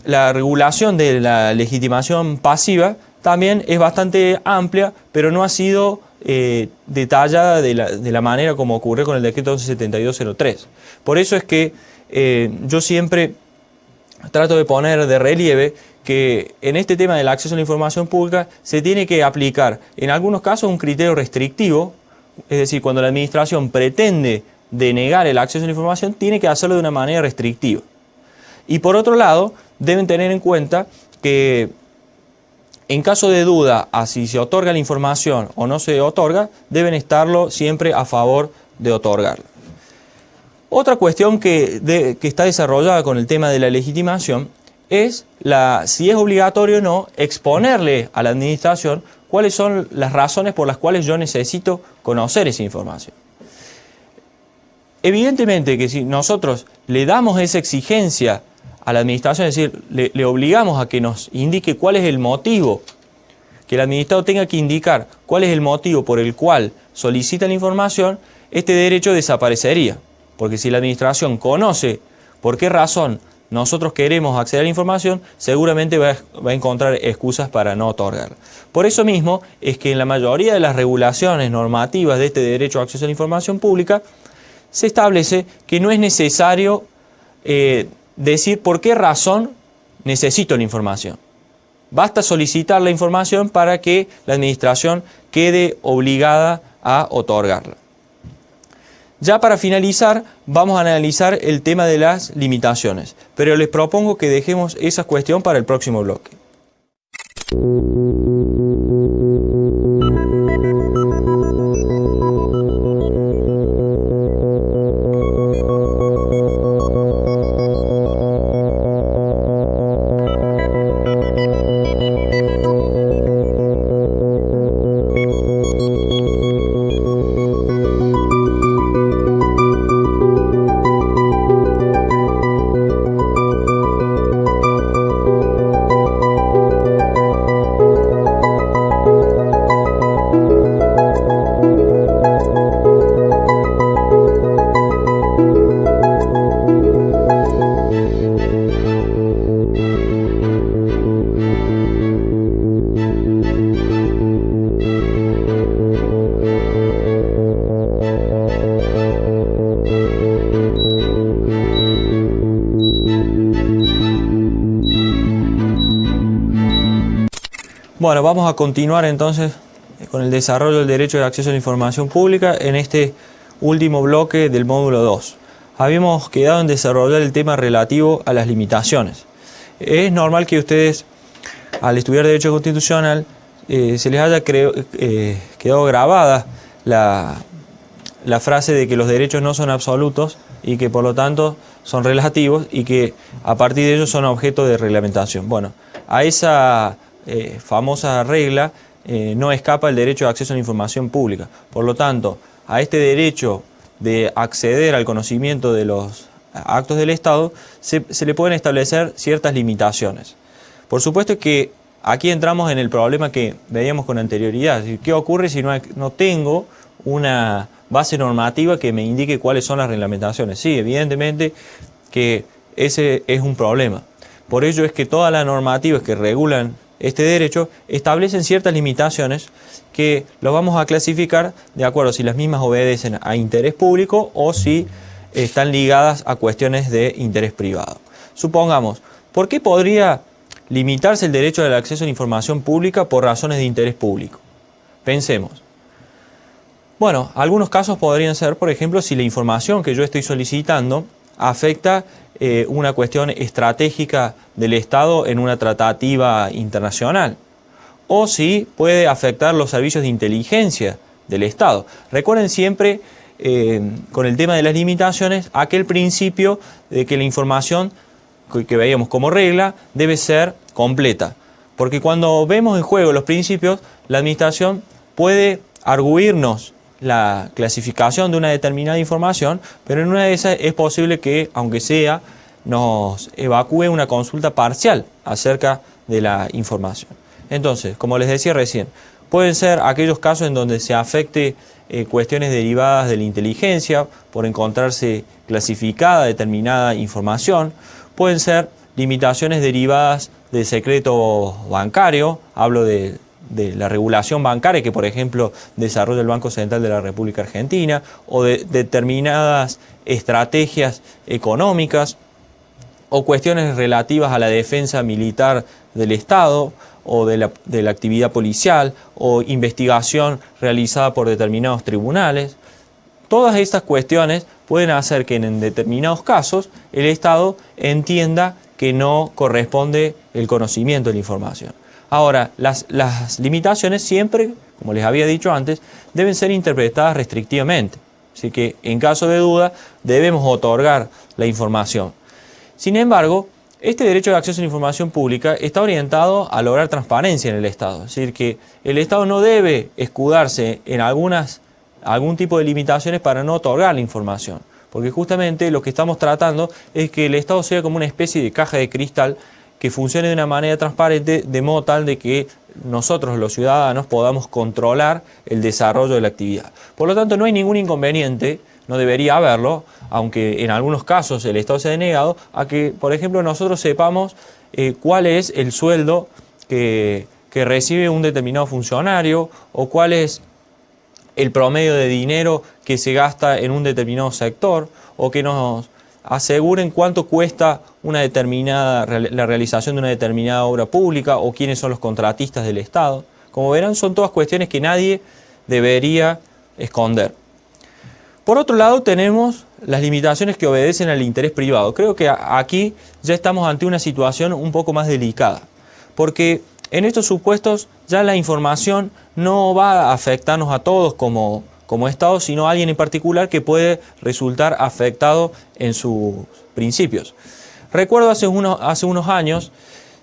la regulación de la legitimación pasiva también es bastante amplia, pero no ha sido detallada de la manera como ocurrió con el decreto 117203. Por eso es que yo siempre trato de poner de relieve que en este tema del acceso a la información pública se tiene que aplicar en algunos casos un criterio restrictivo, es decir, cuando la administración pretende denegar el acceso a la información, tiene que hacerlo de una manera restrictiva. Y por otro lado, deben tener en cuenta que en caso de duda a si se otorga la información o no se otorga, deben estarlo siempre a favor de otorgarla. Otra cuestión que está desarrollada con el tema de la legitimación es si es obligatorio o no exponerle a la administración cuáles son las razones por las cuales yo necesito conocer esa información. Evidentemente que si nosotros le damos esa exigencia a la administración, es decir, le obligamos a que nos indique cuál es el motivo, que el administrador tenga que indicar cuál es el motivo por el cual solicita la información, este derecho desaparecería. Porque si la administración conoce por qué razón nosotros queremos acceder a la información, seguramente va a encontrar excusas para no otorgarla. Por eso mismo es que en la mayoría de las regulaciones normativas de este derecho a acceso a la información pública, se establece que no es necesario decir por qué razón necesito la información. Basta solicitar la información para que la administración quede obligada a otorgarla. Ya para finalizar, vamos a analizar el tema de las limitaciones, pero les propongo que dejemos esa cuestión para el próximo bloque. Bueno, vamos a continuar entonces con el desarrollo del derecho de acceso a la información pública en este último bloque del módulo 2. Habíamos quedado en desarrollar el tema relativo a las limitaciones. Es normal que ustedes, al estudiar Derecho Constitucional, se les haya quedado grabada la frase de que los derechos no son absolutos y que por lo tanto son relativos y que a partir de ellos son objeto de reglamentación. Bueno, a esa famosa regla no escapa el derecho de acceso a la información pública. Por lo tanto, a este derecho de acceder al conocimiento de los actos del Estado se le pueden establecer ciertas limitaciones. Por supuesto que aquí entramos en el problema que veíamos con anterioridad. ¿Qué ocurre si no tengo una base normativa que me indique cuáles son las reglamentaciones? Sí, evidentemente que ese es un problema. Por ello es que todas las normativas que regulan este derecho establecen ciertas limitaciones que los vamos a clasificar de acuerdo si las mismas obedecen a interés público o si están ligadas a cuestiones de interés privado. Supongamos, ¿por qué podría limitarse el derecho al acceso a la información pública por razones de interés público? Pensemos. Bueno, algunos casos podrían ser, por ejemplo, si la información que yo estoy solicitando afecta una cuestión estratégica del Estado en una tratativa internacional, o si puede afectar los servicios de inteligencia del Estado. Recuerden siempre, con el tema de las limitaciones, aquel principio de que la información que veíamos como regla debe ser completa, porque cuando vemos en juego los principios, la administración puede arguirnos la clasificación de una determinada información, pero en una de esas es posible que, aunque sea, nos evacúe una consulta parcial acerca de la información. Entonces, como les decía recién, pueden ser aquellos casos en donde se afecte cuestiones derivadas de la inteligencia por encontrarse clasificada determinada información, pueden ser limitaciones derivadas del secreto bancario, hablo de la regulación bancaria que, por ejemplo, desarrolla el Banco Central de la República Argentina, o de determinadas estrategias económicas, o cuestiones relativas a la defensa militar del Estado, o de la actividad policial, o investigación realizada por determinados tribunales. Todas estas cuestiones pueden hacer que en determinados casos el Estado entienda que no corresponde el conocimiento de la información. Ahora, las limitaciones siempre, como les había dicho antes, deben ser interpretadas restrictivamente. Así que, en caso de duda, debemos otorgar la información. Sin embargo, este derecho de acceso a la información pública está orientado a lograr transparencia en el Estado. Es decir, que el Estado no debe escudarse en algún tipo de limitaciones para no otorgar la información. Porque justamente lo que estamos tratando es que el Estado sea como una especie de caja de cristal que funcione de una manera transparente, de modo tal de que nosotros, los ciudadanos, podamos controlar el desarrollo de la actividad. Por lo tanto, no hay ningún inconveniente, no debería haberlo, aunque en algunos casos el Estado se ha denegado, a que, por ejemplo, nosotros sepamos cuál es el sueldo que recibe un determinado funcionario, o cuál es el promedio de dinero que se gasta en un determinado sector, o que nos aseguren cuánto cuesta la realización de una determinada obra pública, o quiénes son los contratistas del Estado. Como verán, son todas cuestiones que nadie debería esconder. Por otro lado, tenemos las limitaciones que obedecen al interés privado. Creo que aquí ya estamos ante una situación un poco más delicada, porque en estos supuestos ya la información no va a afectarnos a todos como Estado, sino a alguien en particular que puede resultar afectado en sus principios. Recuerdo hace unos años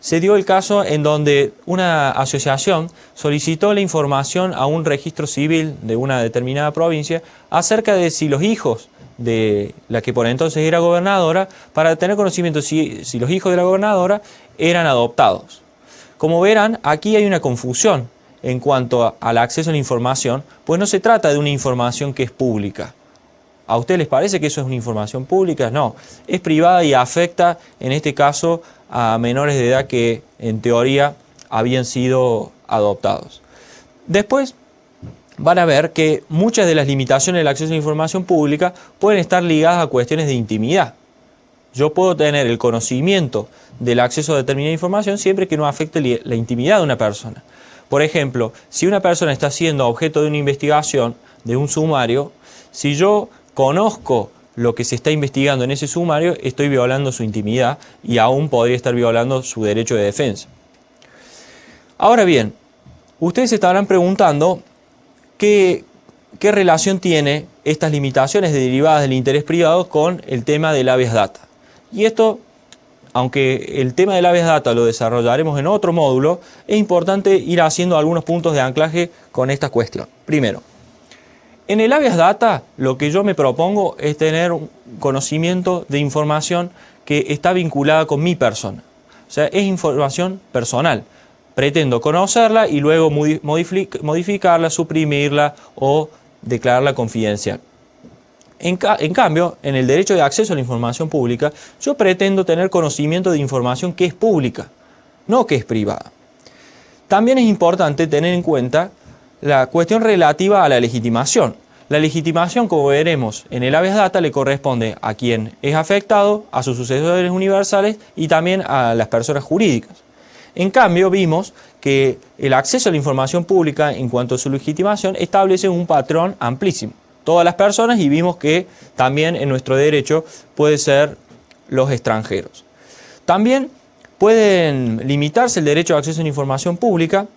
se dio el caso en donde una asociación solicitó la información a un registro civil de una determinada provincia acerca de si los hijos de la que por entonces era gobernadora, para tener conocimiento si los hijos de la gobernadora eran adoptados. Como verán, aquí hay una confusión en cuanto al acceso a la información, pues no se trata de una información que es pública. ¿A ustedes les parece que eso es una información pública? No, es privada y afecta, en este caso, a menores de edad que, en teoría, habían sido adoptados. Después van a ver que muchas de las limitaciones del acceso a la información pública pueden estar ligadas a cuestiones de intimidad. Yo puedo tener el conocimiento del acceso a determinada información siempre que no afecte la intimidad de una persona. Por ejemplo, si una persona está siendo objeto de una investigación, de un sumario, si yo conozco lo que se está investigando en ese sumario, estoy violando su intimidad y aún podría estar violando su derecho de defensa. Ahora bien, ustedes se estarán preguntando qué relación tiene estas limitaciones derivadas del interés privado con el tema del habeas data. Y esto, aunque el tema del habeas data lo desarrollaremos en otro módulo, es importante ir haciendo algunos puntos de anclaje con esta cuestión. Primero, en el habeas data lo que yo me propongo es tener un conocimiento de información que está vinculada con mi persona. O sea, es información personal. Pretendo conocerla y luego modificarla, suprimirla o declararla confidencial. En cambio, en el derecho de acceso a la información pública, yo pretendo tener conocimiento de información que es pública, no que es privada. También es importante tener en cuenta la cuestión relativa a la legitimación. La legitimación, como veremos en el habeas data, le corresponde a quien es afectado, a sus sucesores universales y también a las personas jurídicas. En cambio, vimos que el acceso a la información pública en cuanto a su legitimación establece un patrón amplísimo. Todas las personas, y vimos que también en nuestro derecho puede ser los extranjeros. También pueden limitarse el derecho de acceso a la información pública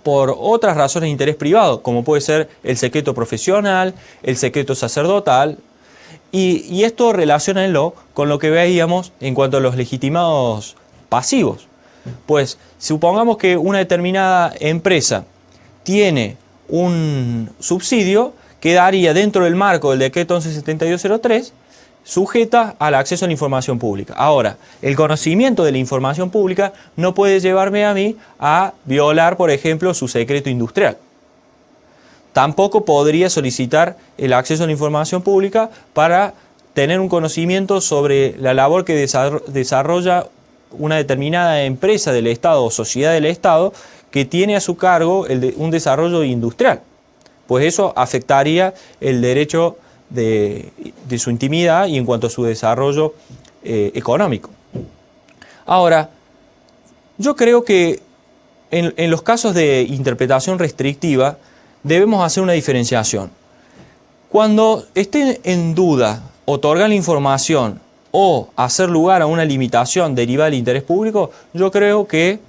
por otras razones de interés privado, como puede ser el secreto profesional, el secreto sacerdotal, y esto relaciónenlo con lo que veíamos en cuanto a los legitimados pasivos. Pues supongamos que una determinada empresa tiene un subsidio, quedaría dentro del marco del decreto 117203, sujeta al acceso a la información pública. Ahora, el conocimiento de la información pública no puede llevarme a mí a violar, por ejemplo, su secreto industrial. Tampoco podría solicitar el acceso a la información pública para tener un conocimiento sobre la labor que desarrolla una determinada empresa del Estado o sociedad del Estado que tiene a su cargo un desarrollo industrial. Pues eso afectaría el derecho de su intimidad y en cuanto a su desarrollo económico. Ahora, yo creo que en los casos de interpretación restrictiva debemos hacer una diferenciación. Cuando esté en duda otorgar la información o hacer lugar a una limitación derivada del interés público, yo creo que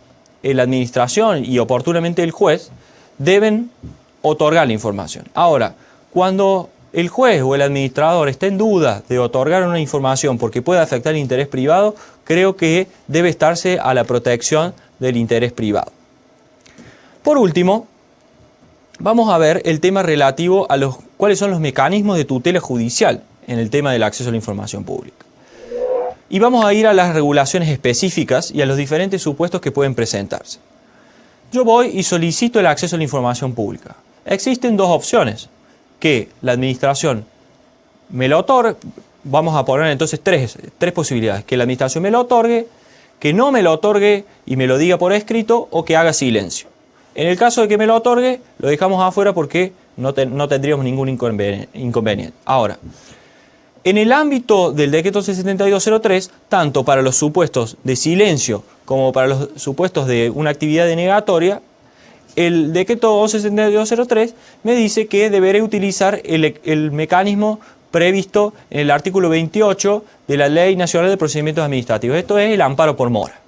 la administración y oportunamente el juez deben otorgar la información. Ahora, cuando el juez o el administrador está en duda de otorgar una información porque puede afectar el interés privado, creo que debe estarse a la protección del interés privado. Por último, vamos a ver el tema relativo a cuáles son los mecanismos de tutela judicial en el tema del acceso a la información pública. Y vamos a ir a las regulaciones específicas y a los diferentes supuestos que pueden presentarse. Yo voy y solicito el acceso a la información pública. Existen dos opciones, que la administración me lo otorgue, vamos a poner entonces tres posibilidades, que la administración me lo otorgue, que no me lo otorgue y me lo diga por escrito o que haga silencio. En el caso de que me lo otorgue, lo dejamos afuera porque no tendríamos ningún inconveniente. Ahora, en el ámbito del decreto 117203, tanto para los supuestos de silencio como para los supuestos de una actividad denegatoria, el decreto 117203 me dice que deberé utilizar el mecanismo previsto en el artículo 28 de la Ley Nacional de Procedimientos Administrativos. Esto es el amparo por mora.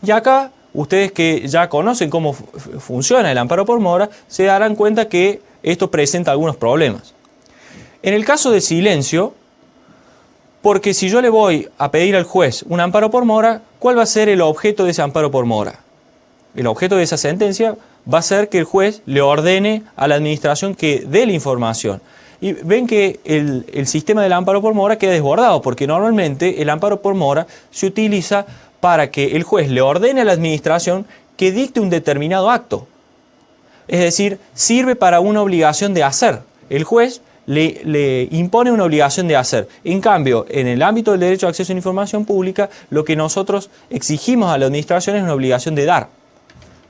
Y acá, ustedes que ya conocen cómo funciona el amparo por mora, se darán cuenta que esto presenta algunos problemas. En el caso de silencio, porque si yo le voy a pedir al juez un amparo por mora, ¿cuál va a ser el objeto de ese amparo por mora? El objeto de esa sentencia va a ser que el juez le ordene a la administración que dé la información. Y ven que el sistema del amparo por mora queda desbordado, porque normalmente el amparo por mora se utiliza para que el juez le ordene a la administración que dicte un determinado acto. Es decir, sirve para una obligación de hacer. El juez le impone una obligación de hacer. En cambio, en el ámbito del derecho de acceso a la información pública, lo que nosotros exigimos a la administración es una obligación de dar.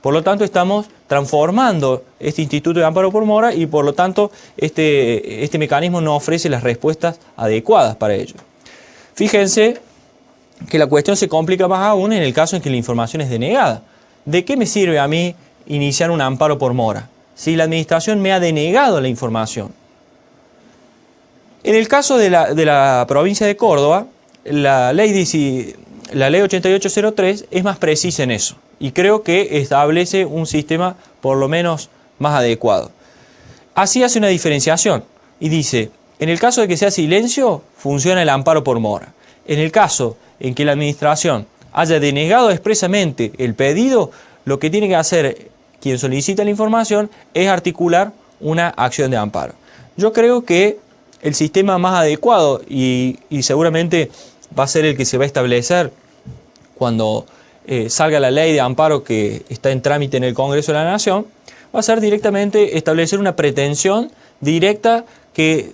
Por lo tanto, estamos transformando este instituto de amparo por mora y por lo tanto este mecanismo no ofrece las respuestas adecuadas para ello. Fíjense que la cuestión se complica más aún en el caso en que la información es denegada. ¿De qué me sirve a mí iniciar un amparo por mora si la administración me ha denegado la información. En el caso de la provincia de Córdoba, la ley 8803 es más precisa en eso y creo que establece un sistema por lo menos más adecuado. Así hace una diferenciación y dice, en el caso de que sea silencio, funciona el amparo por mora. En el caso en que la administración haya denegado expresamente el pedido, lo que tiene que hacer quien solicita la información es articular una acción de amparo. Yo creo que el sistema más adecuado y seguramente va a ser el que se va a establecer cuando salga la ley de amparo que está en trámite en el Congreso de la Nación, va a ser directamente establecer una pretensión directa que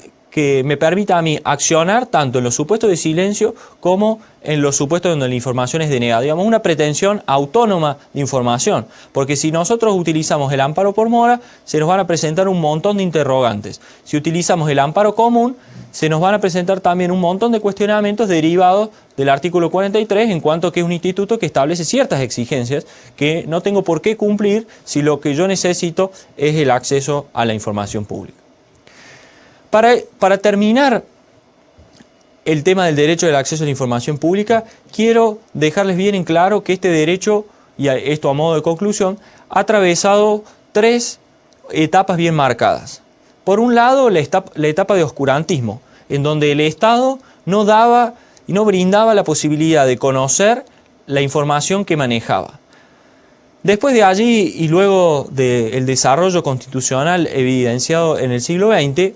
me permita a mí accionar tanto en los supuestos de silencio como en los supuestos donde la información es denegada. Digamos, una pretensión autónoma de información, porque si nosotros utilizamos el amparo por mora, se nos van a presentar un montón de interrogantes. Si utilizamos el amparo común, se nos van a presentar también un montón de cuestionamientos derivados del artículo 43 en cuanto a que es un instituto que establece ciertas exigencias que no tengo por qué cumplir si lo que yo necesito es el acceso a la información pública. Para terminar el tema del derecho del acceso a la información pública, quiero dejarles bien en claro que este derecho, y esto a modo de conclusión, ha atravesado tres etapas bien marcadas. Por un lado, la etapa de oscurantismo, en donde el Estado no daba y no brindaba la posibilidad de conocer la información que manejaba. Después de allí y luego del desarrollo constitucional evidenciado en el siglo XX,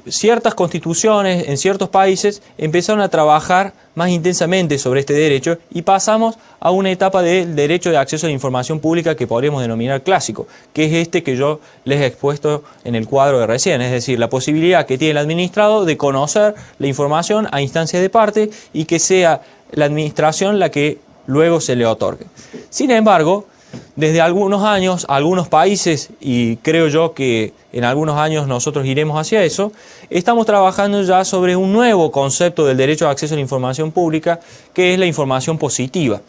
ciertas constituciones en ciertos países empezaron a trabajar más intensamente sobre este derecho y pasamos a una etapa del derecho de acceso a la información pública que podríamos denominar clásico, que es este que yo les he expuesto en el cuadro de recién, es decir, la posibilidad que tiene el administrado de conocer la información a instancia de parte y que sea la administración la que luego se le otorgue. Sin embargo, desde algunos años, algunos países, y creo yo que en algunos años nosotros iremos hacia eso, estamos trabajando ya sobre un nuevo concepto del derecho de acceso a la información pública, que es la información positiva.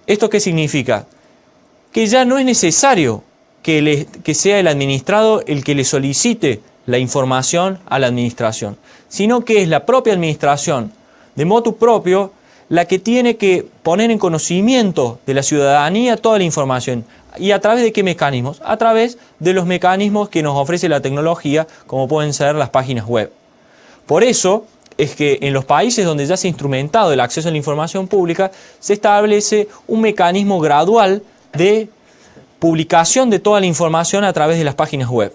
¿Esto qué significa? Que ya no es necesario que sea el administrado el que le solicite la información a la administración, sino que es la propia administración, de motu propio, la que tiene que poner en conocimiento de la ciudadanía toda la información. ¿Y a través de qué mecanismos? A través de los mecanismos que nos ofrece la tecnología, como pueden ser las páginas web. Por eso es que en los países donde ya se ha instrumentado el acceso a la información pública, se establece un mecanismo gradual de publicación de toda la información a través de las páginas web.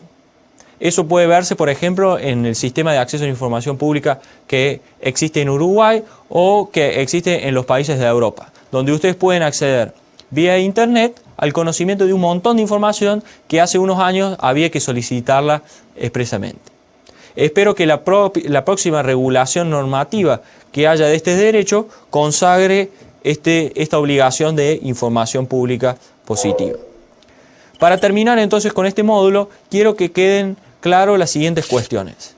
Eso puede verse, por ejemplo, en el sistema de acceso a la información pública que existe en Uruguay o que existe en los países de Europa, donde ustedes pueden acceder vía internet al conocimiento de un montón de información que hace unos años había que solicitarla expresamente. Espero que la próxima regulación normativa que haya de este derecho consagre esta obligación de información pública positiva. Para terminar entonces con este módulo, quiero que queden claras las siguientes cuestiones.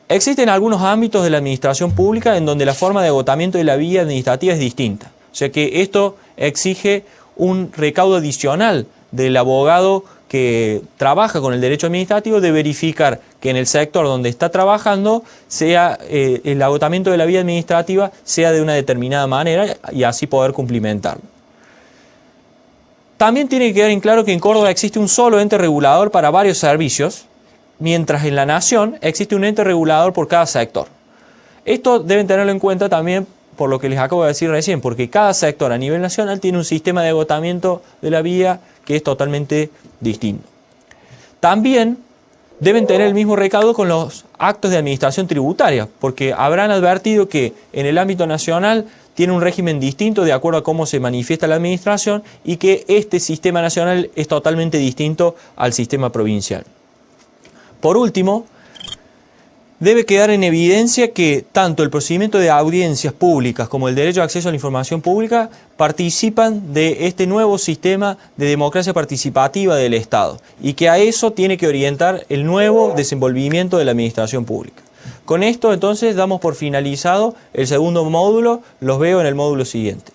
Existen algunos ámbitos de la administración pública en donde la forma de agotamiento de la vía administrativa es distinta. O sea que esto exige un recaudo adicional del abogado que trabaja con el derecho administrativo de verificar que en el sector donde está trabajando sea el agotamiento de la vía administrativa sea de una determinada manera y así poder cumplimentarlo. También tiene que quedar en claro que en Córdoba existe un solo ente regulador para varios servicios, mientras en la Nación existe un ente regulador por cada sector. Esto deben tenerlo en cuenta también por lo que les acabo de decir recién, porque cada sector a nivel nacional tiene un sistema de agotamiento de la vía que es totalmente distinto. También deben tener el mismo recaudo con los actos de administración tributaria, porque habrán advertido que en el ámbito nacional tiene un régimen distinto de acuerdo a cómo se manifiesta la administración y que este sistema nacional es totalmente distinto al sistema provincial. Por último, debe quedar en evidencia que tanto el procedimiento de audiencias públicas como el derecho de acceso a la información pública participan de este nuevo sistema de democracia participativa del Estado y que a eso tiene que orientar el nuevo desenvolvimiento de la administración pública. Con esto entonces damos por finalizado el segundo módulo, los veo en el módulo siguiente.